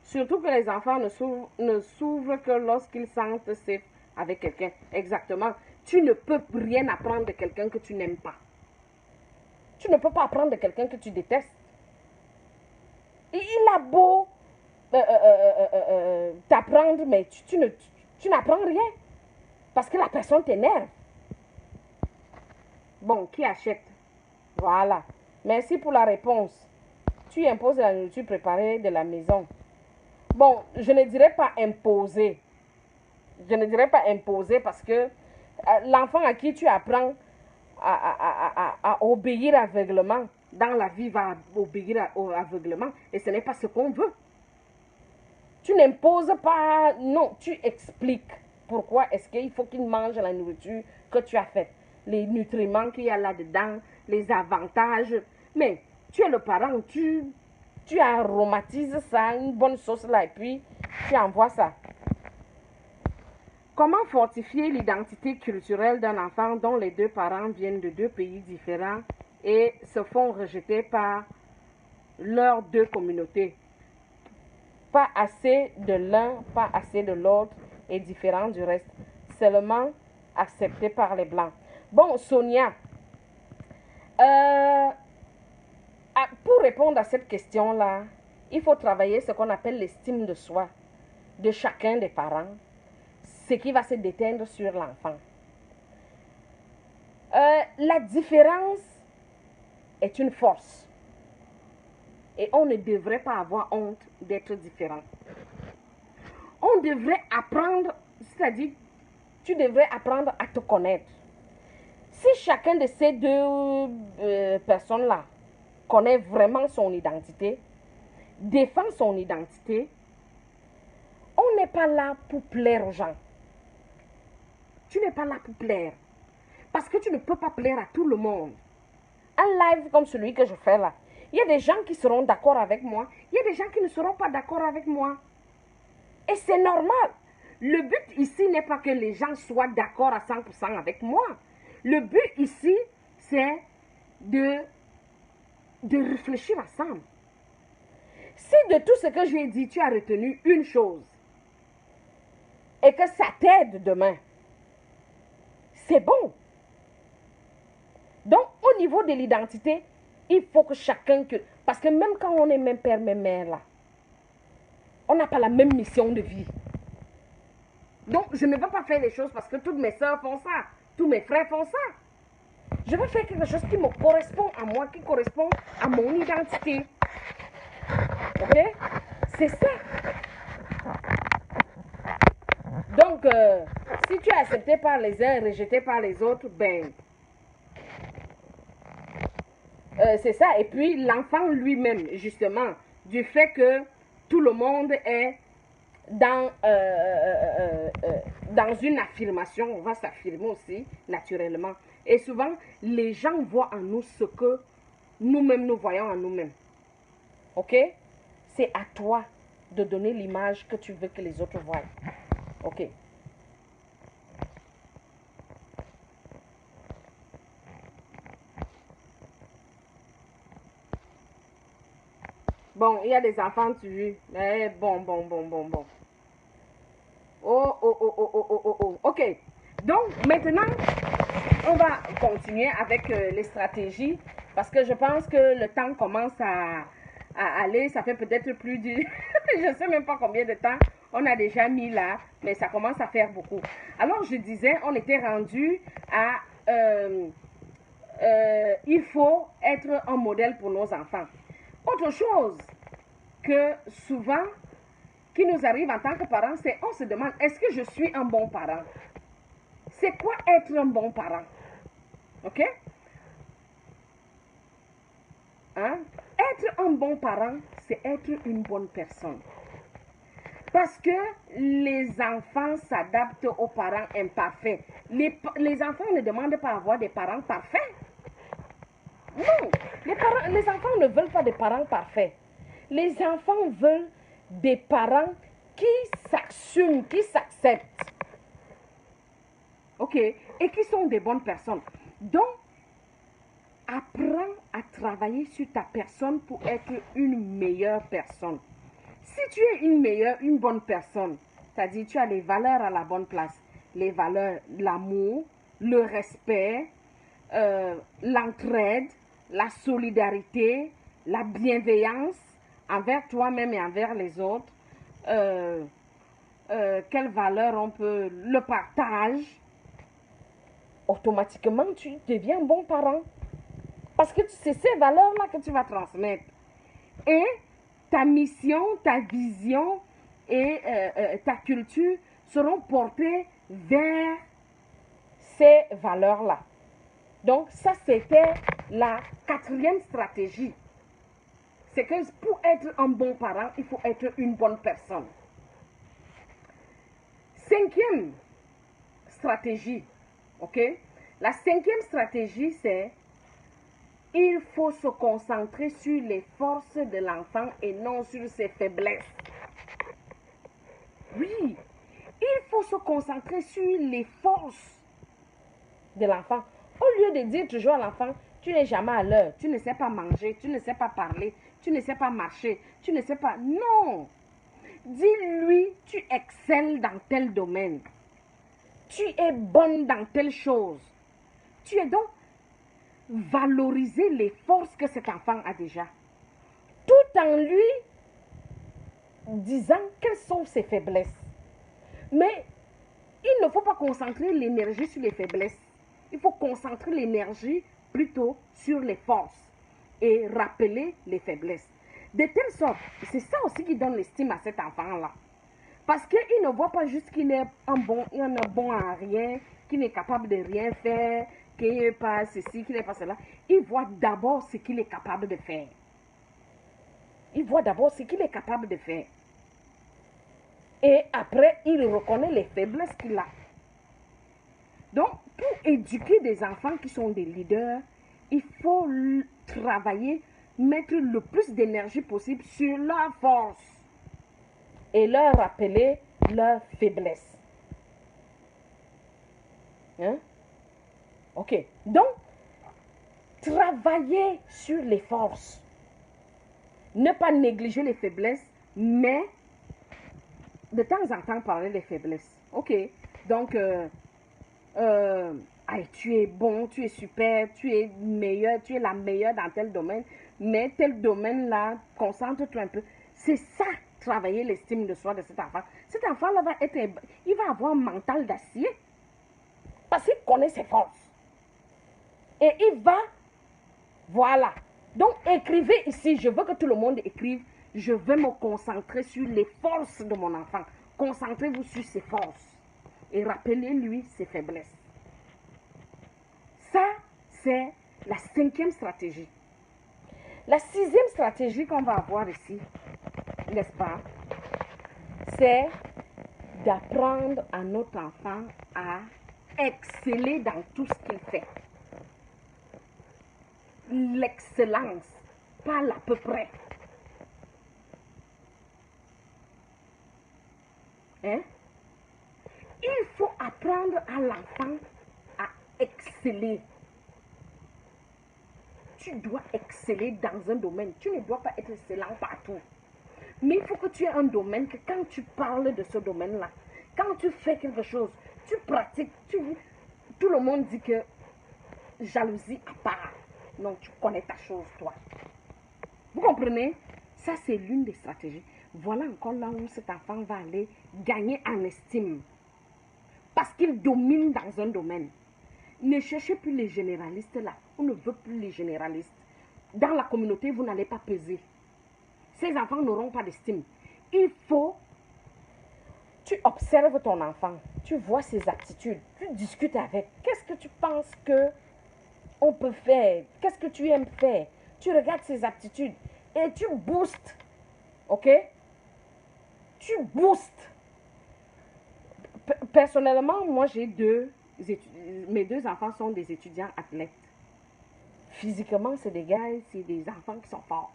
Surtout que les enfants ne s'ouvrent que lorsqu'ils sentent safe avec quelqu'un. Exactement. Tu ne peux rien apprendre de quelqu'un que tu n'aimes pas. Tu ne peux pas apprendre de quelqu'un que tu détestes. Et il a beau t'apprendre, mais tu n'apprends rien. Parce que la personne t'énerve. Bon, qui achète? Voilà. Merci pour la réponse. Tu imposes la nourriture préparée de la maison. Bon, je ne dirais pas imposer. Je ne dirais pas imposer parce que l'enfant à qui tu apprends à obéir aveuglement, dans la vie va obéir aveuglement et ce n'est pas ce qu'on veut. Tu n'imposes pas, non, tu expliques pourquoi est-ce qu'il faut qu'il mange la nourriture que tu as faite. Les nutriments qu'il y a là-dedans, les avantages. Mais tu es le parent, tu aromatises ça, une bonne sauce là, et puis tu envoies ça. Comment fortifier l'identité culturelle d'un enfant dont les deux parents viennent de deux pays différents et se font rejeter par leurs deux communautés? Pas assez de l'un, pas assez de l'autre et différent du reste. Seulement accepté par les Blancs. Bon, Sonia, pour répondre à cette question-là, il faut travailler ce qu'on appelle l'estime de soi de chacun des parents, ce qui va se déteindre sur l'enfant. La différence est une force. Et on ne devrait pas avoir honte d'être différent. On devrait apprendre, c'est-à-dire, tu devrais apprendre à te connaître. Si chacun de ces deux personnes-là connaît vraiment son identité, défend son identité, on n'est pas là pour plaire aux gens. Tu n'es pas là pour plaire. Parce que tu ne peux pas plaire à tout le monde. Un live comme celui que je fais là, il y a des gens qui seront d'accord avec moi, il y a des gens qui ne seront pas d'accord avec moi. Et c'est normal. Le but ici n'est pas que les gens soient d'accord à 100% avec moi. Le but ici, c'est de réfléchir ensemble. Si de tout ce que j'ai dit, tu as retenu une chose, et que ça t'aide demain, c'est bon. Donc, au niveau de l'identité, il faut que chacun... Parce que même quand on est même père, même mère, là, on n'a pas la même mission de vie. Donc, je ne veux pas faire les choses parce que toutes mes soeurs font ça. Tous mes frères font ça. Je veux faire quelque chose qui me correspond à moi, qui correspond à mon identité. Ok? C'est ça. Donc, si tu es accepté par les uns et rejeté par les autres, ben, c'est ça. Et puis, l'enfant lui-même, justement, du fait que tout le monde est dans une affirmation, on va s'affirmer aussi, naturellement. Et souvent, les gens voient en nous ce que nous-mêmes, nous voyons en nous-mêmes. Ok? C'est à toi de donner l'image que tu veux que les autres voient. Ok? Bon, il y a des enfants, tu vois. Mais bon. Oh. Ok. Donc, maintenant, on va continuer avec les stratégies parce que je pense que le temps commence à aller. Ça fait peut-être plus du... je ne sais même pas combien de temps on a déjà mis là, mais ça commence à faire beaucoup. Alors, je disais, on était rendu à... il faut être un modèle pour nos enfants. Autre chose que souvent, qui nous arrive en tant que parents, c'est on se demande, est-ce que je suis un bon parent? C'est quoi être un bon parent? Ok? Hein? Être un bon parent, c'est être une bonne personne. Parce que les enfants s'adaptent aux parents imparfaits. Les enfants ne demandent pas à avoir des parents parfaits. Non, les enfants ne veulent pas des parents parfaits. Les enfants veulent des parents qui s'assument, qui s'acceptent. Ok? Et qui sont des bonnes personnes. Donc, apprends à travailler sur ta personne pour être une meilleure personne. Si tu es une bonne personne, c'est-à-dire tu as les valeurs à la bonne place, les valeurs, l'amour, le respect, l'entraide, la solidarité, la bienveillance envers toi-même et envers les autres, quelles valeurs on peut, le partage, automatiquement tu deviens un bon parent. Parce que c'est ces valeurs-là que tu vas transmettre. Et ta mission, ta vision et ta culture seront portées vers ces valeurs-là. Donc, ça, c'était la 4e stratégie. C'est que pour être un bon parent, il faut être une bonne personne. 5e stratégie, ok? La 5e stratégie, c'est il faut se concentrer sur les forces de l'enfant et non sur ses faiblesses. Oui, il faut se concentrer sur les forces de l'enfant. Au lieu de dire toujours à l'enfant, tu n'es jamais à l'heure, tu ne sais pas manger, tu ne sais pas parler, tu ne sais pas marcher, tu ne sais pas... Non! Dis-lui, tu excelles dans tel domaine. Tu es bonne dans telle chose. Tu es donc... valoriser les forces que cet enfant a déjà. Tout en lui disant quelles sont ses faiblesses. Mais il ne faut pas concentrer l'énergie sur les faiblesses. Il faut concentrer l'énergie plutôt sur les forces et rappeler les faiblesses. De telle sorte, c'est ça aussi qui donne l'estime à cet enfant-là. Parce qu'il ne voit pas juste qu'il est un bon à rien, qu'il n'est capable de rien faire, qu'il n'est pas ceci, qu'il n'est pas cela. Il voit d'abord ce qu'il est capable de faire. Il voit d'abord ce qu'il est capable de faire. Et après, il reconnaît les faiblesses qu'il a. Donc, pour éduquer des enfants qui sont des leaders, il faut travailler, mettre le plus d'énergie possible sur leur force et leur rappeler leurs faiblesses. Hein? Ok. Donc, travailler sur les forces. Ne pas négliger les faiblesses, mais de temps en temps parler des faiblesses. Ok. Donc, Aïe, tu es bon, tu es super, tu es meilleur, tu es la meilleure dans tel domaine, mais tel domaine-là, concentre-toi un peu. C'est ça, travailler l'estime de soi de cet enfant. Cet enfant-là va être, il va avoir un mental d'acier parce qu'il connaît ses forces. Et il va, voilà. Donc, écrivez ici, je veux que tout le monde écrive, je vais me concentrer sur les forces de mon enfant. Concentrez-vous sur ses forces et rappelez-lui ses faiblesses. Ça, c'est la 5e stratégie. La 6e stratégie qu'on va avoir ici, n'est-ce pas, c'est d'apprendre à notre enfant à exceller dans tout ce qu'il fait. L'excellence, pas l'à peu près. Hein? Il faut apprendre à l'enfant à exceller. Tu dois exceller dans un domaine. Tu ne dois pas être excellent partout. Mais il faut que tu aies un domaine que quand tu parles de ce domaine-là, quand tu fais quelque chose, tu pratiques, tout le monde dit que jalousie à part. Non, tu connais ta chose, toi. Vous comprenez? Ça, c'est l'une des stratégies. Voilà encore là où cet enfant va aller gagner en estime. Parce qu'il domine dans un domaine. Ne cherchez plus les généralistes là. On ne veut plus les généralistes. Dans la communauté, vous n'allez pas peser. Ces enfants n'auront pas d'estime. Il faut... Tu observes ton enfant. Tu vois ses aptitudes. Tu discutes avec. Qu'est-ce que tu penses que on peut faire? Qu'est-ce que tu aimes faire? Tu regardes ses aptitudes. Et tu boostes. Ok? Tu boostes. Personnellement, moi, j'ai mes 2 enfants sont des étudiants athlètes. Physiquement, c'est des gars, c'est des enfants qui sont forts.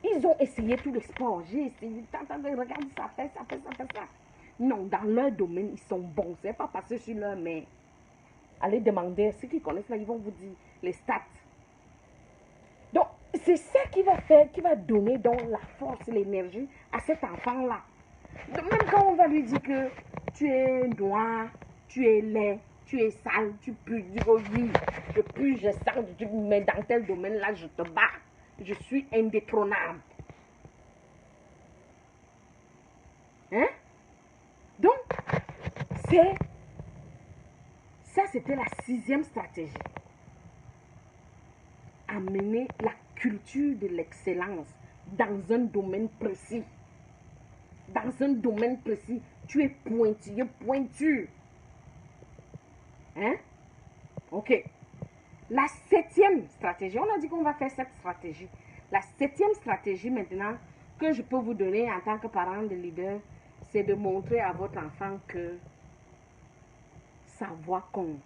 Ils ont essayé tous les sports. J'ai essayé, regarde, ça fait ça. Non, dans leur domaine, ils sont bons. C'est pas passer sur leur main. Allez demander, ceux qui connaissent là, ils vont vous dire les stats. Donc, c'est ça qui va faire, qui va donner donc la force, l'énergie à cet enfant-là. Même quand on va lui dire que tu es noir, tu es laid, tu es sale, tu pues, du oui, je pue, je sens, mais dans tel domaine-là, je te bats. Je suis indétrônable. Hein? Donc, ça c'était la 6e stratégie. Amener la culture de l'excellence dans un domaine précis. Dans un domaine précis, tu es pointilleux, pointu. Hein? Ok. La 7e stratégie, on a dit qu'on va faire cette stratégie. La 7e stratégie maintenant que je peux vous donner en tant que parent de leader, c'est de montrer à votre enfant que sa voix compte.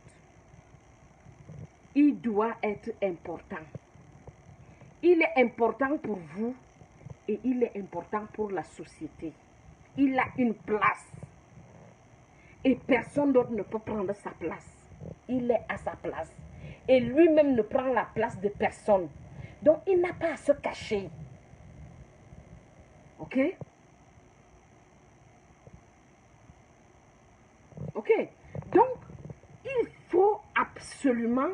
Il doit être important. Il est important pour vous et il est important pour la société. Il a une place. Et personne d'autre ne peut prendre sa place. Il est à sa place. Et lui-même ne prend la place de personne. Donc, il n'a pas à se cacher. Ok? Ok? Donc, il faut absolument,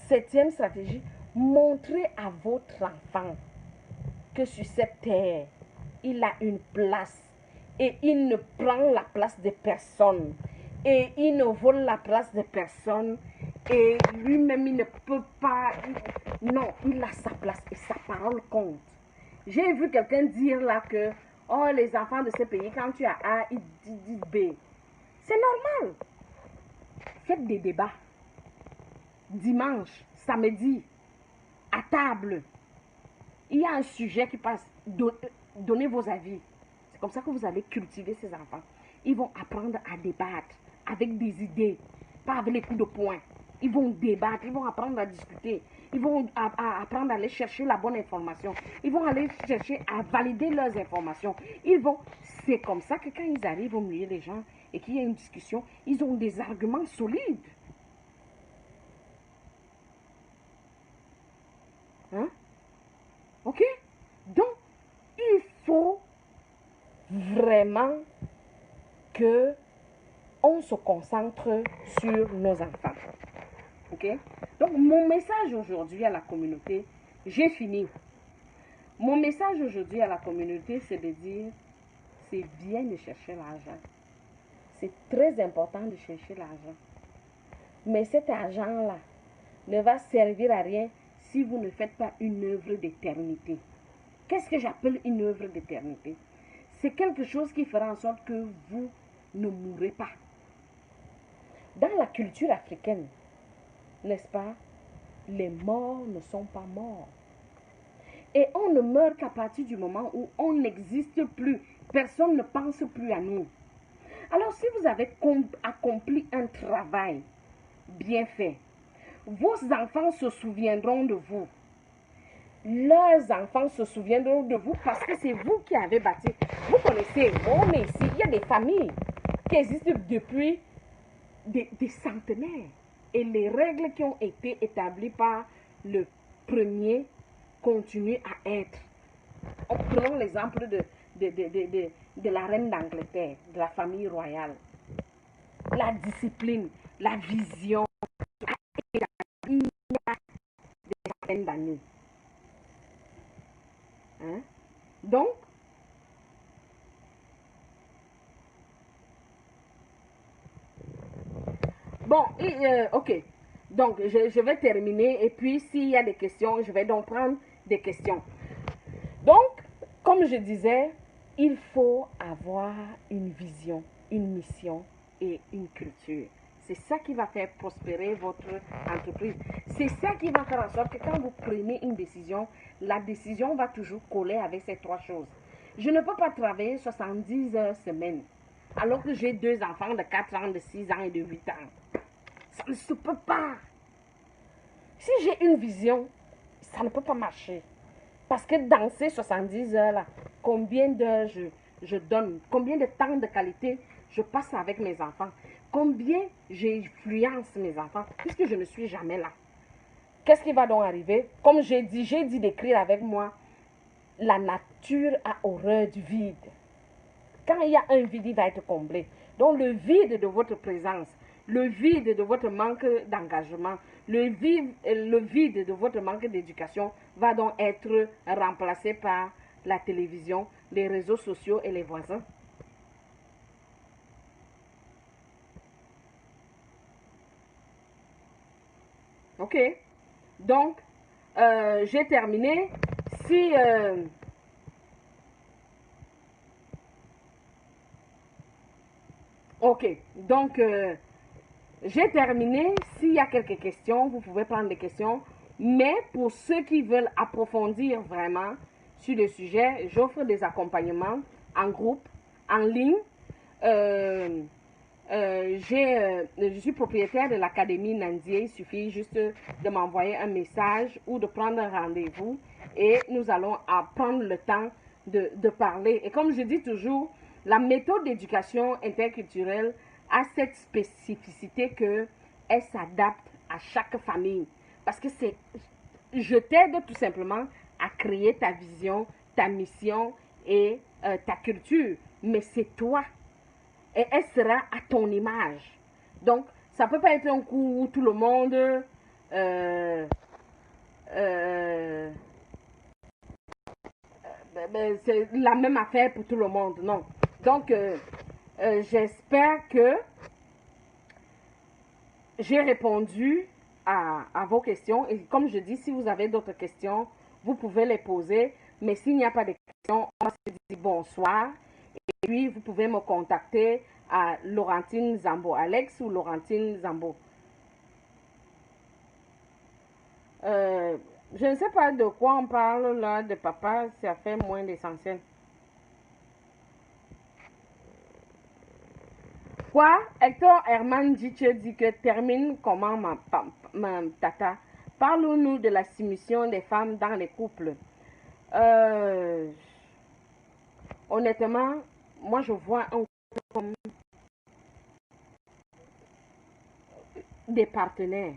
7e stratégie, montrer à votre enfant que sur cette terre, il a une place. Et il ne prend la place de personne. Et il ne vole la place de personne. Et lui-même, il ne peut pas... Non, il a sa place et sa parole compte. J'ai vu quelqu'un dire là que, oh, les enfants de ce pays, quand tu as A, ils disent B. C'est normal. Faites des débats. Dimanche, samedi, à table. Il y a un sujet qui passe. Donnez vos avis. C'est comme ça que vous allez cultiver ces enfants. Ils vont apprendre à débattre avec des idées, pas avec les coups de poing. Ils vont débattre, ils vont apprendre à discuter. Ils vont apprendre à aller chercher la bonne information. Ils vont aller chercher à valider leurs informations. C'est comme ça que quand ils arrivent au milieu des gens et qu'il y a une discussion, ils ont des arguments solides. Hein? Ok? Donc, il faut vraiment que on se concentre sur nos enfants. Ok? Donc, mon message aujourd'hui à la communauté, j'ai fini. Mon message aujourd'hui à la communauté, c'est de dire, c'est bien de chercher l'argent. C'est très important de chercher l'argent. Mais cet argent-là ne va servir à rien si vous ne faites pas une œuvre d'éternité. Qu'est-ce que j'appelle une œuvre d'éternité? C'est quelque chose qui fera en sorte que vous ne mourrez pas. Dans la culture africaine, n'est-ce pas, les morts ne sont pas morts. Et on ne meurt qu'à partir du moment où on n'existe plus. Personne ne pense plus à nous. Alors si vous avez accompli un travail bien fait, vos enfants se souviendront de vous. Leurs enfants se souviendront de vous parce que c'est vous qui avez bâti. Vous connaissez, on est ici, il y a des familles qui existent depuis des centenaires. Et les règles qui ont été établies par le premier continuent à être. Prenons l'exemple de la reine d'Angleterre, de la famille royale. La discipline, la vision, il y a des centaines d'années. Hein? Donc, bon, ok. Donc, je vais terminer et puis s'il y a des questions, je vais donc prendre des questions. Donc, comme je disais, il faut avoir une vision, une mission et une culture. C'est ça qui va faire prospérer votre entreprise. C'est ça qui va faire en sorte que quand vous prenez une décision, la décision va toujours coller avec ces trois choses. Je ne peux pas travailler 70 heures semaine alors que j'ai deux enfants de 4 ans, de 6 ans et de 8 ans. Ça ne se peut pas. Si j'ai une vision, ça ne peut pas marcher. Parce que dans ces 70 heures-là, combien d'heures je donne, combien de temps de qualité je passe avec mes enfants, combien j'influence mes enfants, puisque je ne suis jamais là. Qu'est-ce qui va donc arriver? Comme j'ai dit d'écrire avec moi, la nature a horreur du vide. Quand il y a un vide, il va être comblé. Donc le vide de votre présence, le vide de votre manque d'engagement, le vide de votre manque d'éducation va donc être remplacé par la télévision, les réseaux sociaux et les voisins. Ok? Donc, j'ai terminé. Si... ok, donc... j'ai terminé. S'il y a quelques questions, vous pouvez prendre des questions. Mais pour ceux qui veulent approfondir vraiment sur le sujet, j'offre des accompagnements en groupe, en ligne. Je suis propriétaire de l'Académie Nandier. Il suffit juste de m'envoyer un message ou de prendre un rendez-vous et nous allons prendre le temps de parler. Et comme je dis toujours, la méthode d'éducation interculturelle a cette spécificité qu'elle s'adapte à chaque famille. Parce que je t'aide tout simplement à créer ta vision, ta mission et ta culture. Mais c'est toi. Et elle sera à ton image. Donc, ça ne peut pas être un coup où tout le monde c'est la même affaire pour tout le monde. Non. Donc, j'espère que j'ai répondu à vos questions. Et comme je dis, si vous avez d'autres questions, vous pouvez les poser. Mais s'il n'y a pas de questions, on va se dire bonsoir. Et puis, vous pouvez me contacter à Laurentine Zambo, Alex ou Laurentine Zambo. Je ne sais pas de quoi on parle là, de papa, ça fait moins d'essentiel. Quoi? Hector Herman Ditche dit que termine comment ma tata? Parle-nous de la soumission des femmes dans les couples. Euh, Honnêtement, moi je vois un couple comme des partenaires.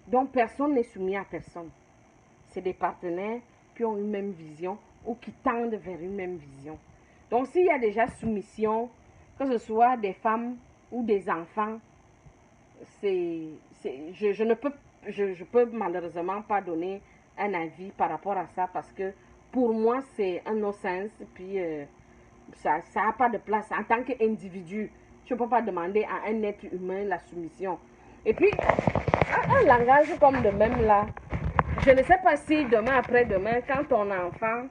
Donc personne n'est soumis à personne. C'est des partenaires qui ont une même vision ou qui tendent vers une même vision. Donc s'il y a déjà soumission, que ce soit des femmes ou des enfants, je ne peux, je peux malheureusement pas donner un avis par rapport à ça parce que pour moi, c'est un no-sens. Puis, ça n'a pas de place. En tant qu'individu, tu ne peux pas demander à un être humain la soumission. Et puis, un langage comme le même là, je ne sais pas si demain, après-demain, quand ton enfant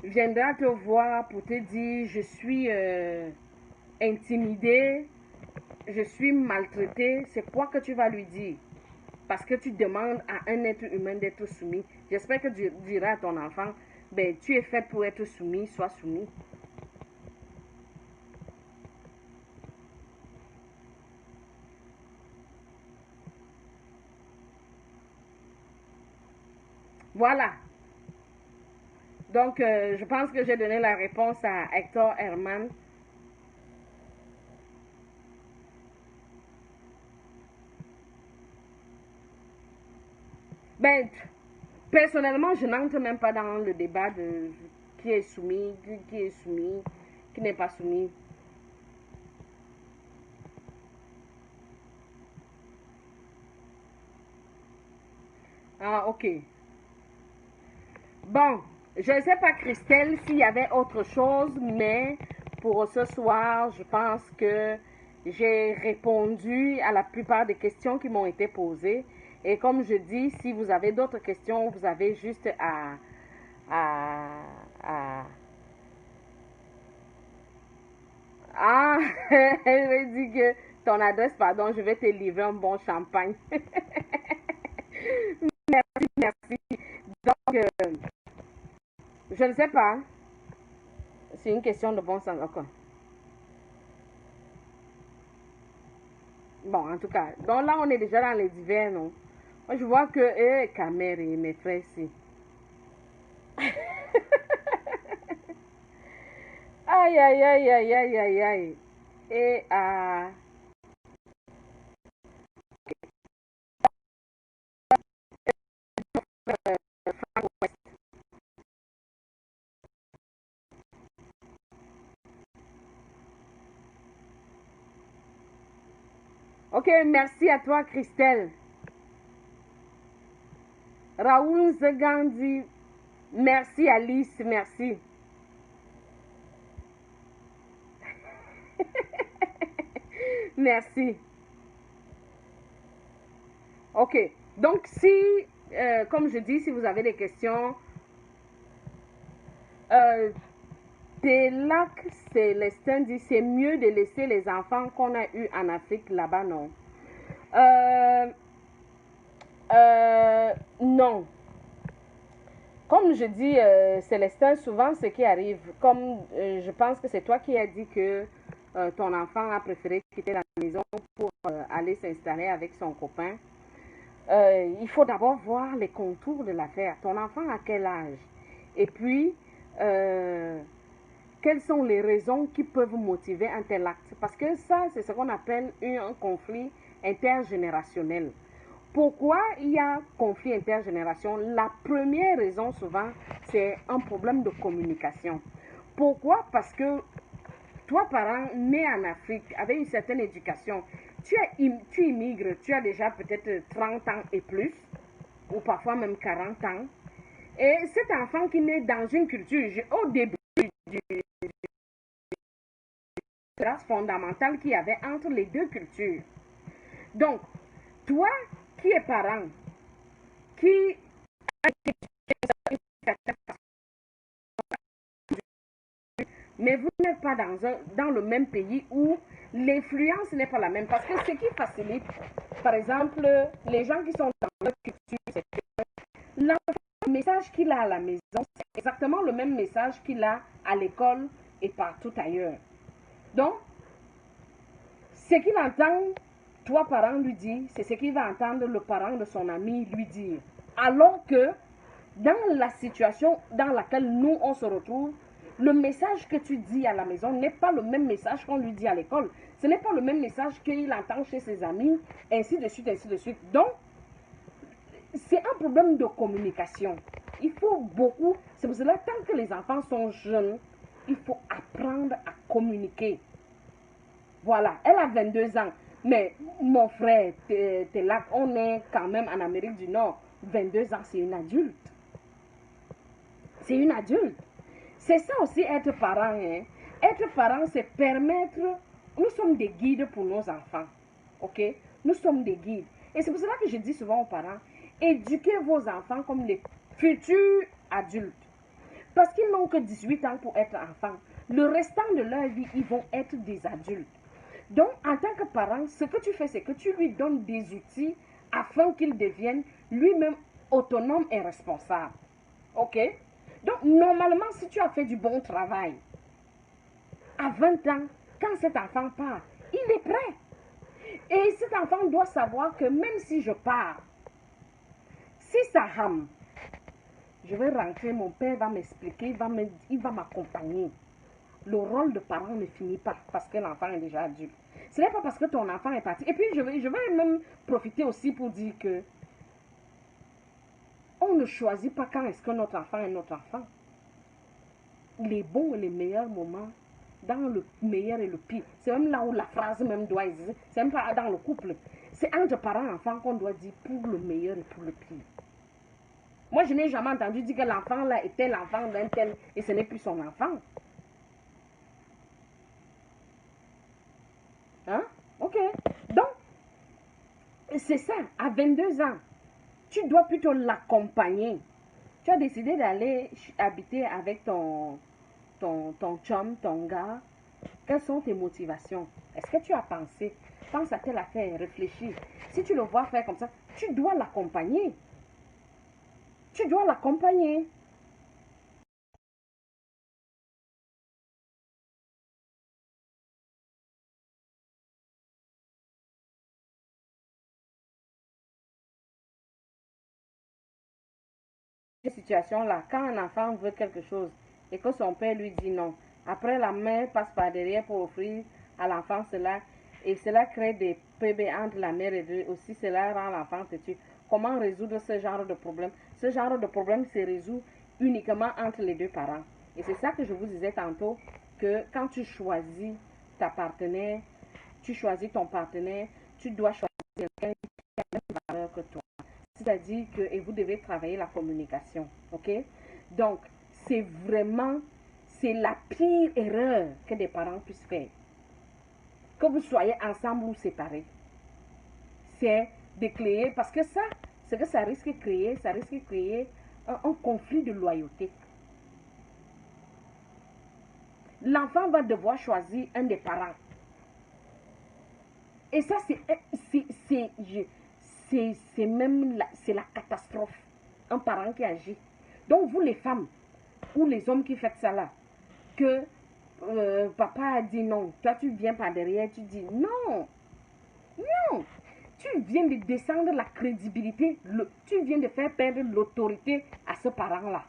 viendra te voir pour te dire je suis intimidé, je suis maltraité, c'est quoi que tu vas lui dire? Parce que tu demandes à un être humain d'être soumis. J'espère que tu diras à ton enfant, ben, tu es fait pour être soumis, sois soumis. Voilà. Donc, je pense que j'ai donné la réponse à Hector Herman. Ben, personnellement, je n'entre même pas dans le débat de qui est soumis, qui n'est pas soumis. Ah, ok. Bon, je ne sais pas, Christelle, s'il y avait autre chose, mais pour ce soir, je pense que j'ai répondu à la plupart des questions qui m'ont été posées. Et comme je dis, si vous avez d'autres questions, vous avez juste à, à... Ah, elle me dit que ton adresse, pardon, je vais te livrer un bon champagne. Merci, merci. Donc, je ne sais pas. C'est une question de bon sens. Okay. Bon, en tout cas, donc là, on est déjà dans les divers, non? Moi, je vois que, Camer et mes frères ici. Aïe, aïe, aïe, aïe, aïe, aïe, aïe. Et, ok, merci à toi, Christelle. Raoul Zegandi, merci, Alice, merci. Merci. Ok, donc si, comme je dis, si vous avez des questions, euh, Télac Célestin dit c'est mieux de laisser les enfants qu'on a eus en Afrique là-bas, non? Euh, non. Comme je dis, Célestin, souvent ce qui arrive, comme je pense que c'est toi qui as dit que ton enfant a préféré quitter la maison pour aller s'installer avec son copain, il faut d'abord voir les contours de l'affaire. Ton enfant a quel âge? Et puis, euh, quelles sont les raisons qui peuvent motiver un tel acte? Parce que ça, c'est ce qu'on appelle un conflit intergénérationnel. Pourquoi il y a conflit intergénérationnel? La première raison, souvent, c'est un problème de communication. Pourquoi? Parce que toi, parent né en Afrique, avec une certaine éducation, tu immigres, tu as déjà peut-être 30 ans et plus, ou parfois même 40 ans. Et cet enfant qui naît dans une culture, au début du différence fondamentale qu'il y avait entre les deux cultures. Donc, toi qui es parent, qui mais vous n'êtes pas dans le même pays où l'influence n'est pas la même. Parce que ce qui facilite, par exemple, les gens qui sont dans leur culture, c'est que l'enfant, le message qu'il a à la maison, c'est exactement le même message qu'il a à l'école et partout ailleurs. Donc, ce qu'il entend, toi, parent, lui dire, c'est ce qu'il va entendre le parent de son ami lui dire. Alors que dans la situation dans laquelle nous, on se retrouve, le message que tu dis à la maison n'est pas le même message qu'on lui dit à l'école. Ce n'est pas le même message qu'il entend chez ses amis, ainsi de suite, ainsi de suite. Donc, c'est un problème de communication. Il faut beaucoup, c'est pour cela, tant que les enfants sont jeunes, il faut apprendre à communiquer. Voilà, elle a 22 ans. Mais mon frère, t'es là, on est quand même en Amérique du Nord. 22 ans, c'est une adulte. C'est une adulte. C'est ça aussi être parent. Hein. Être parent, c'est permettre... Nous sommes des guides pour nos enfants. OK? Nous sommes des guides. Et c'est pour cela que je dis souvent aux parents, éduquez vos enfants comme les futurs adultes. Parce qu'ils n'ont que 18 ans pour être enfants. Le restant de leur vie, ils vont être des adultes. Donc, en tant que parent, ce que tu fais, c'est que tu lui donnes des outils afin qu'il devienne lui-même autonome et responsable. OK? Donc, normalement, si tu as fait du bon travail, à 20 ans, quand cet enfant part, il est prêt. Et cet enfant doit savoir que même si je pars, si ça rame, je vais rentrer, mon père va m'expliquer, il va m'accompagner. Le rôle de parent ne finit pas parce que l'enfant est déjà adulte. Ce n'est pas parce que ton enfant est parti. Et puis, je vais même profiter aussi pour dire que on ne choisit pas quand est-ce que notre enfant est notre enfant. Les bons et les meilleurs moments, dans le meilleur et le pire. C'est même là où la phrase même doit exister. C'est même pas dans le couple. C'est entre parents et enfants qu'on doit dire pour le meilleur et pour le pire. Moi, je n'ai jamais entendu dire que l'enfant là était l'enfant d'un tel et ce n'est plus son enfant. Hein? Ok. Donc, c'est ça. À 22 ans, tu dois plutôt l'accompagner. Tu as décidé d'aller habiter avec ton chum, ton gars. Quelles sont tes motivations? Est-ce que tu as pensé? Pense à telle affaire, réfléchis. Si tu le vois faire comme ça, tu dois l'accompagner. Tu dois l'accompagner. Cette situation-là, quand un enfant veut quelque chose et que son père lui dit non, après la mère passe par derrière pour offrir à l'enfant cela, et cela crée des PB entre la mère et lui, aussi cela rend l'enfant têtu. Comment résoudre ce genre de problème? Ce genre de problème se résout uniquement entre les deux parents. Et c'est ça que je vous disais tantôt, que quand tu choisis ta partenaire, tu choisis ton partenaire, tu dois choisir quelqu'un qui a la même valeur que toi. C'est-à-dire que et vous devez travailler la communication. OK? Donc, c'est vraiment, c'est la pire erreur que des parents puissent faire. Que vous soyez ensemble ou séparés. C'est de créer, parce que ça, ce que ça risque de créer un conflit de loyauté. L'enfant va devoir choisir un des parents. Et ça, c'est même c'est la catastrophe. Un parent qui agit. Donc, vous les femmes ou les hommes qui faites ça là, que papa a dit non, toi tu viens par derrière, tu dis non, non. Tu viens de descendre la crédibilité, tu viens de faire perdre l'autorité à ce parent-là.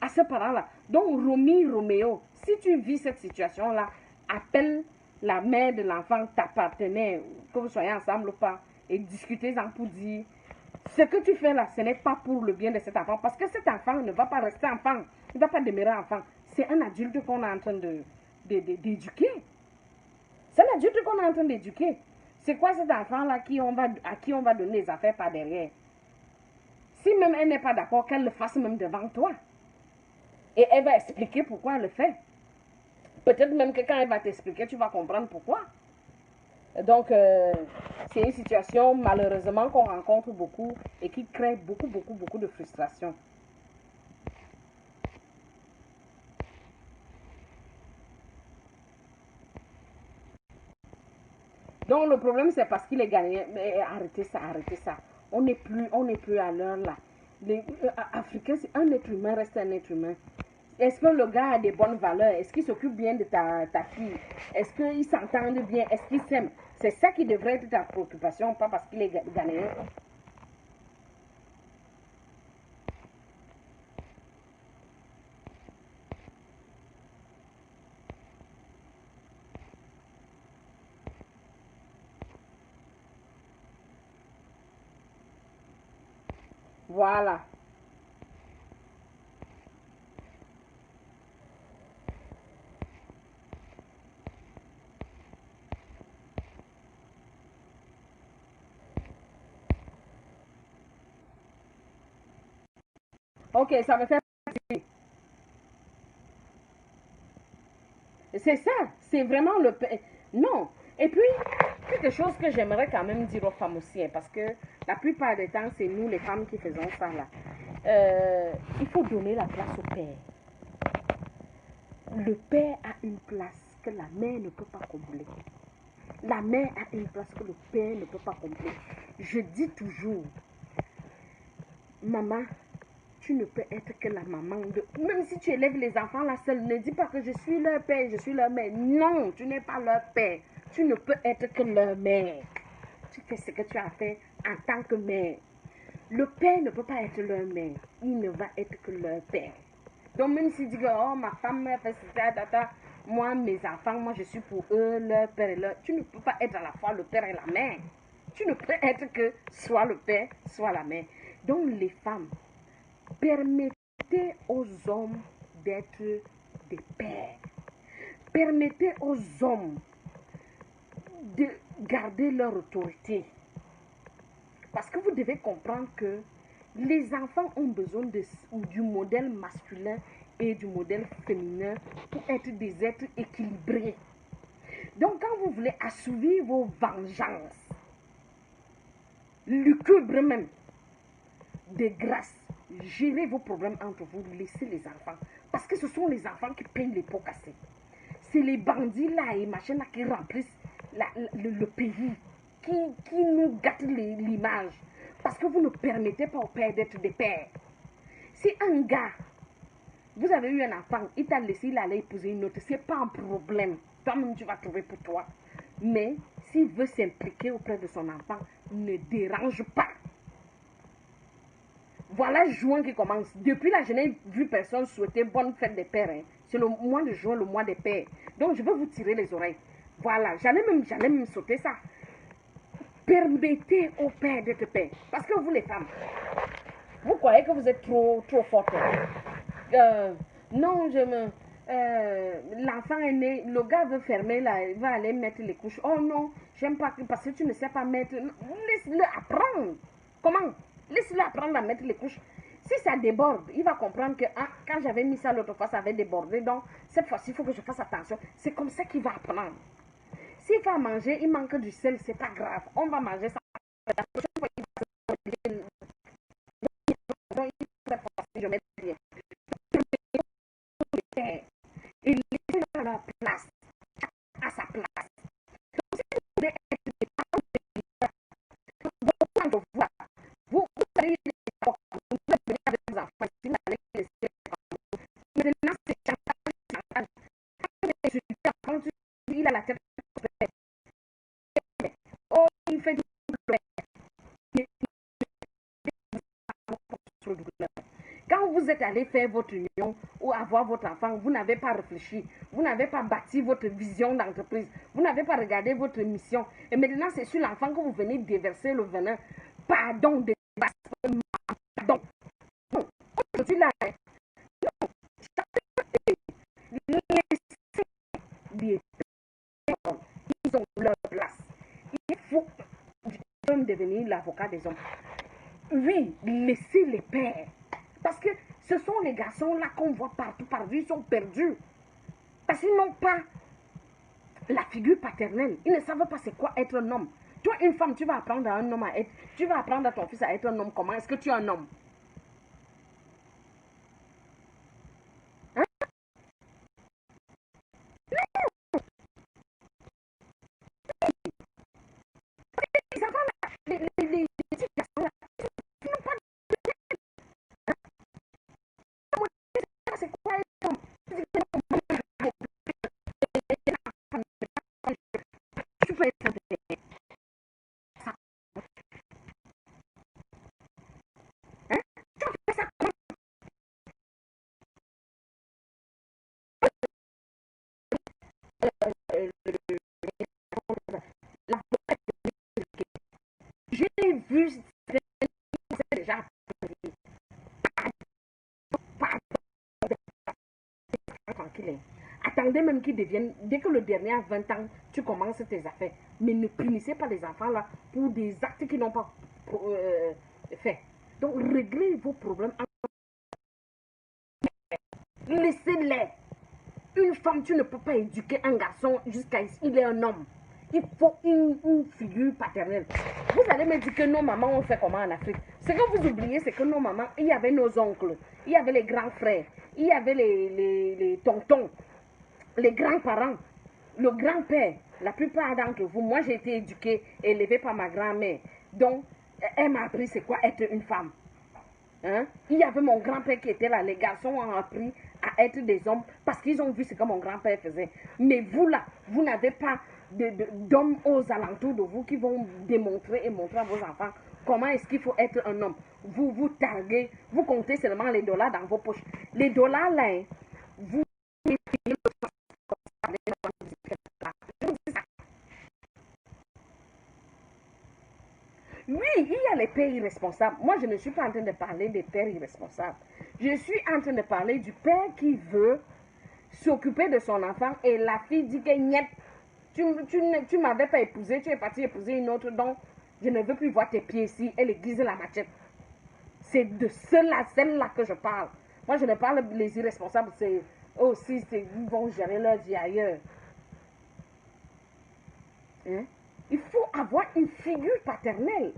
À ce parent-là. Donc, Roméo, si tu vis cette situation-là, appelle la mère de l'enfant, ta partenaire, que vous soyez ensemble ou pas, et discutez-en pour dire, ce que tu fais là, ce n'est pas pour le bien de cet enfant, parce que cet enfant ne va pas rester enfant, il ne va pas demeurer enfant. C'est un adulte qu'on est en train d'éduquer. C'est un adulte qu'on est en train d'éduquer. C'est quoi cet enfant-là à qui on va donner les affaires par derrière? Si même elle n'est pas d'accord, qu'elle le fasse même devant toi. Et elle va expliquer pourquoi elle le fait. Peut-être même que quand elle va t'expliquer, tu vas comprendre pourquoi. Donc, c'est une situation malheureusement qu'on rencontre beaucoup et qui crée beaucoup de frustration. Donc, le problème, c'est parce qu'il est gagné. Mais arrêtez ça, arrêtez ça. On n'est plus à l'heure là. Les Africains, un être humain reste un être humain. Est-ce que le gars a des bonnes valeurs? Est-ce qu'il s'occupe bien de ta fille? Est-ce qu'ils s'entendent bien? Est-ce qu'ils s'aiment? C'est ça qui devrait être ta préoccupation, pas parce qu'il est ghanéen. Voilà. Ok, ça me fait... C'est ça, c'est vraiment le... Non. Et puis, quelque chose que j'aimerais quand même dire aux femmes aussi, hein, parce que la plupart des temps, c'est nous les femmes qui faisons ça là. Il faut donner la place au père. Le père a une place que la mère ne peut pas combler. La mère a une place que le père ne peut pas combler. Je dis toujours, maman, tu ne peux être que la maman de... Même si tu élèves les enfants là seule, ne dis pas que je suis leur père, je suis leur mère. Non, tu n'es pas leur père. Tu ne peux être que leur mère. Tu fais ce que tu as fait en tant que mère. Le père ne peut pas être leur mère. Il ne va être que leur père. Donc même s'il dit que oh, ma femme m'a fait ça, moi, mes enfants, moi je suis pour eux, leur père et leur... Tu ne peux pas être à la fois le père et la mère. Tu ne peux être que soit le père, soit la mère. Donc les femmes, permettez aux hommes d'être des pères. Permettez aux hommes de garder leur autorité. Parce que vous devez comprendre que les enfants ont besoin du modèle masculin et du modèle féminin pour être des êtres équilibrés. Donc quand vous voulez assouvir vos vengeances, lucubres même, de grâce, gérez vos problèmes entre vous, laissez les enfants. Parce que ce sont les enfants qui payent les pots cassés. C'est les bandits là et machin là qui remplissent le pays, qui nous gâtent l'image. Parce que vous ne permettez pas aux pères d'être des pères. Si un gars, vous avez eu un enfant, il t'a laissé, il allait épouser une autre, c'est pas un problème. Toi-même, tu vas trouver pour toi. Mais s'il veut s'impliquer auprès de son enfant, ne dérange pas. Voilà juin qui commence. Depuis là, je n'ai vu personne souhaiter bonne fête des pères. Hein. C'est le mois de juin, le mois des pères. Donc, je vais vous tirer les oreilles. Voilà, j'allais même sauter ça. Permettez au père d'être père. Parce que vous, les femmes, vous croyez que vous êtes trop forte. Non, l'enfant est né, le gars veut fermer là, il va aller mettre les couches. Oh non, j'aime pas parce que tu ne sais pas mettre. Laisse-le apprendre. Comment? Laisse-le apprendre à mettre les couches. Si ça déborde, il va comprendre que ah, quand j'avais mis ça l'autre fois, ça avait débordé. Donc, cette fois-ci, il faut que je fasse attention. C'est comme ça qu'il va apprendre. S'il va manger, il manque du sel, c'est pas grave. On va manger ça. La prochaine fois, il va cette fois-ci, je mets bien. Et laissez dans la place, à sa place. Donc, si vous voulez être des parents de voir, vous allez vous allez venir avec vos enfants, si vous allez laisser les enfants. Maintenant, c'est chantage. Il a la tête. Oh, il fait du quand vous êtes allé faire votre union ou avoir votre enfant, vous n'avez pas réfléchi, vous n'avez pas bâti votre vision d'entreprise, vous n'avez pas regardé votre mission. Et maintenant, c'est sur l'enfant que vous venez déverser le venin. Pardon, pardon. Non, je suis là. Non, laissez ils ont leur place. Il faut devenir l'avocat des hommes. Oui, laissez les pères. Parce que ce sont les garçons là qu'on voit partout, ils sont perdus. Parce qu'ils n'ont pas la figure paternelle. Ils ne savent pas c'est quoi être un homme. Toi, une femme, tu vas apprendre à un homme à être... Tu vas apprendre à ton fils à être un homme. Comment est-ce que tu es un homme? Hein? Les enfants là, les petits garçons là, ils n'ont pas de... C'est quoi être homme? Tu peux être ça. Hein? Tu fais ça comment? J'ai vu déjà tranquille. Attendez même qu'ils deviennent, dès que le dernier a 20 ans, tu commences tes affaires. Mais ne punissez pas les enfants là pour des actes qu'ils n'ont pas fait. Donc réglez vos problèmes Laissez-les. Une femme, tu ne peux pas éduquer un garçon jusqu'à ici. Il est un homme. Il faut une figure paternelle. Vous allez me dire que nos mamans ont fait comment en Afrique. Ce que vous oubliez, c'est que nos mamans, il y avait nos oncles, il y avait les grands frères, il y avait les tontons, les grands-parents, le grand-père. La plupart d'entre vous, moi j'ai été éduquée et élevée par ma grand-mère. Donc, elle m'a appris c'est quoi être une femme. Hein? Il y avait mon grand-père qui était là. Les garçons ont appris à être des hommes parce qu'ils ont vu ce que mon grand-père faisait. Mais vous là, vous n'avez pas d'hommes aux alentours de vous qui vont démontrer et montrer à vos enfants comment est-ce qu'il faut être un homme. Vous vous targuez, vous comptez seulement les dollars dans vos poches. Les dollars là, hein, vous... Oui, il y a les pères irresponsables. Moi, je ne suis pas en train de parler des pères irresponsables. Je suis en train de parler du père qui veut s'occuper de son enfant et la fille dit que niet, tu m'avais pas épousé, tu es parti épouser une autre, donc je ne veux plus voir tes pieds ici. Elle aiguise la machette. C'est de celle-là que je parle. Moi, je ne parle les irresponsables, c'est aussi, ils vont gérer leur vie ailleurs. Hein? Il faut avoir une figure paternelle.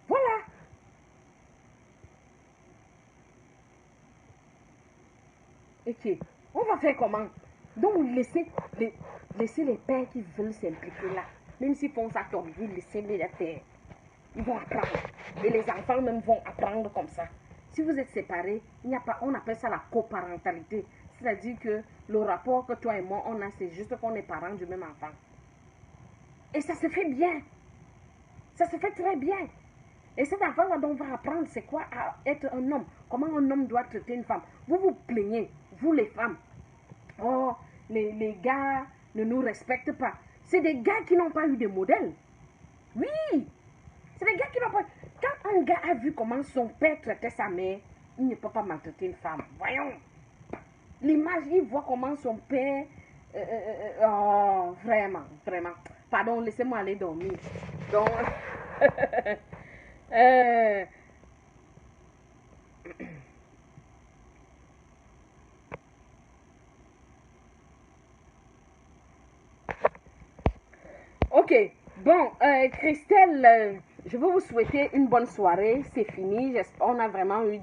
Voilà. Ok. On va faire comment? Donc, laissez les pères qui veulent s'impliquer là. Même s'ils font ça comme vous, laissez-les les faire. Ils vont apprendre. Et les enfants même vont apprendre comme ça. Si vous êtes séparés, il n'y a pas, on appelle ça la coparentalité. C'est-à-dire que le rapport que toi et moi, on a, c'est juste qu'on est parents du même enfant. Et ça se fait bien. Ça se fait très bien. Et cet enfant-là, on va apprendre c'est quoi être un homme. Comment un homme doit traiter une femme. Vous vous plaignez, vous les femmes. Oh, les gars ne nous respectent pas. C'est des gars qui n'ont pas eu de modèle. Oui, c'est des gars qui n'ont pas... Quand un gars a vu comment son père traitait sa mère, il ne peut pas maltraiter une femme. Voyons. L'image, il voit comment son père... oh, vraiment, vraiment. Pardon, laissez-moi aller dormir. Donc... ok, bon, Christelle, je veux vous souhaiter une bonne soirée. C'est fini. On a vraiment eu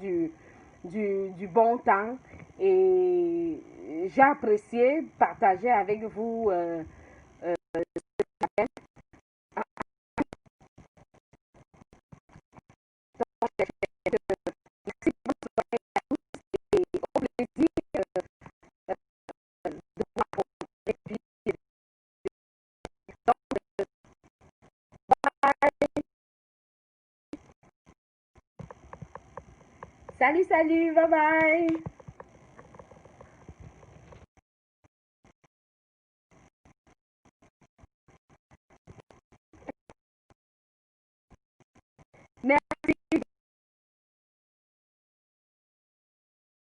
du bon temps et j'ai apprécié partager avec vous. Au plaisir de vous rencontrer. Salut, salut, bye bye. Merci.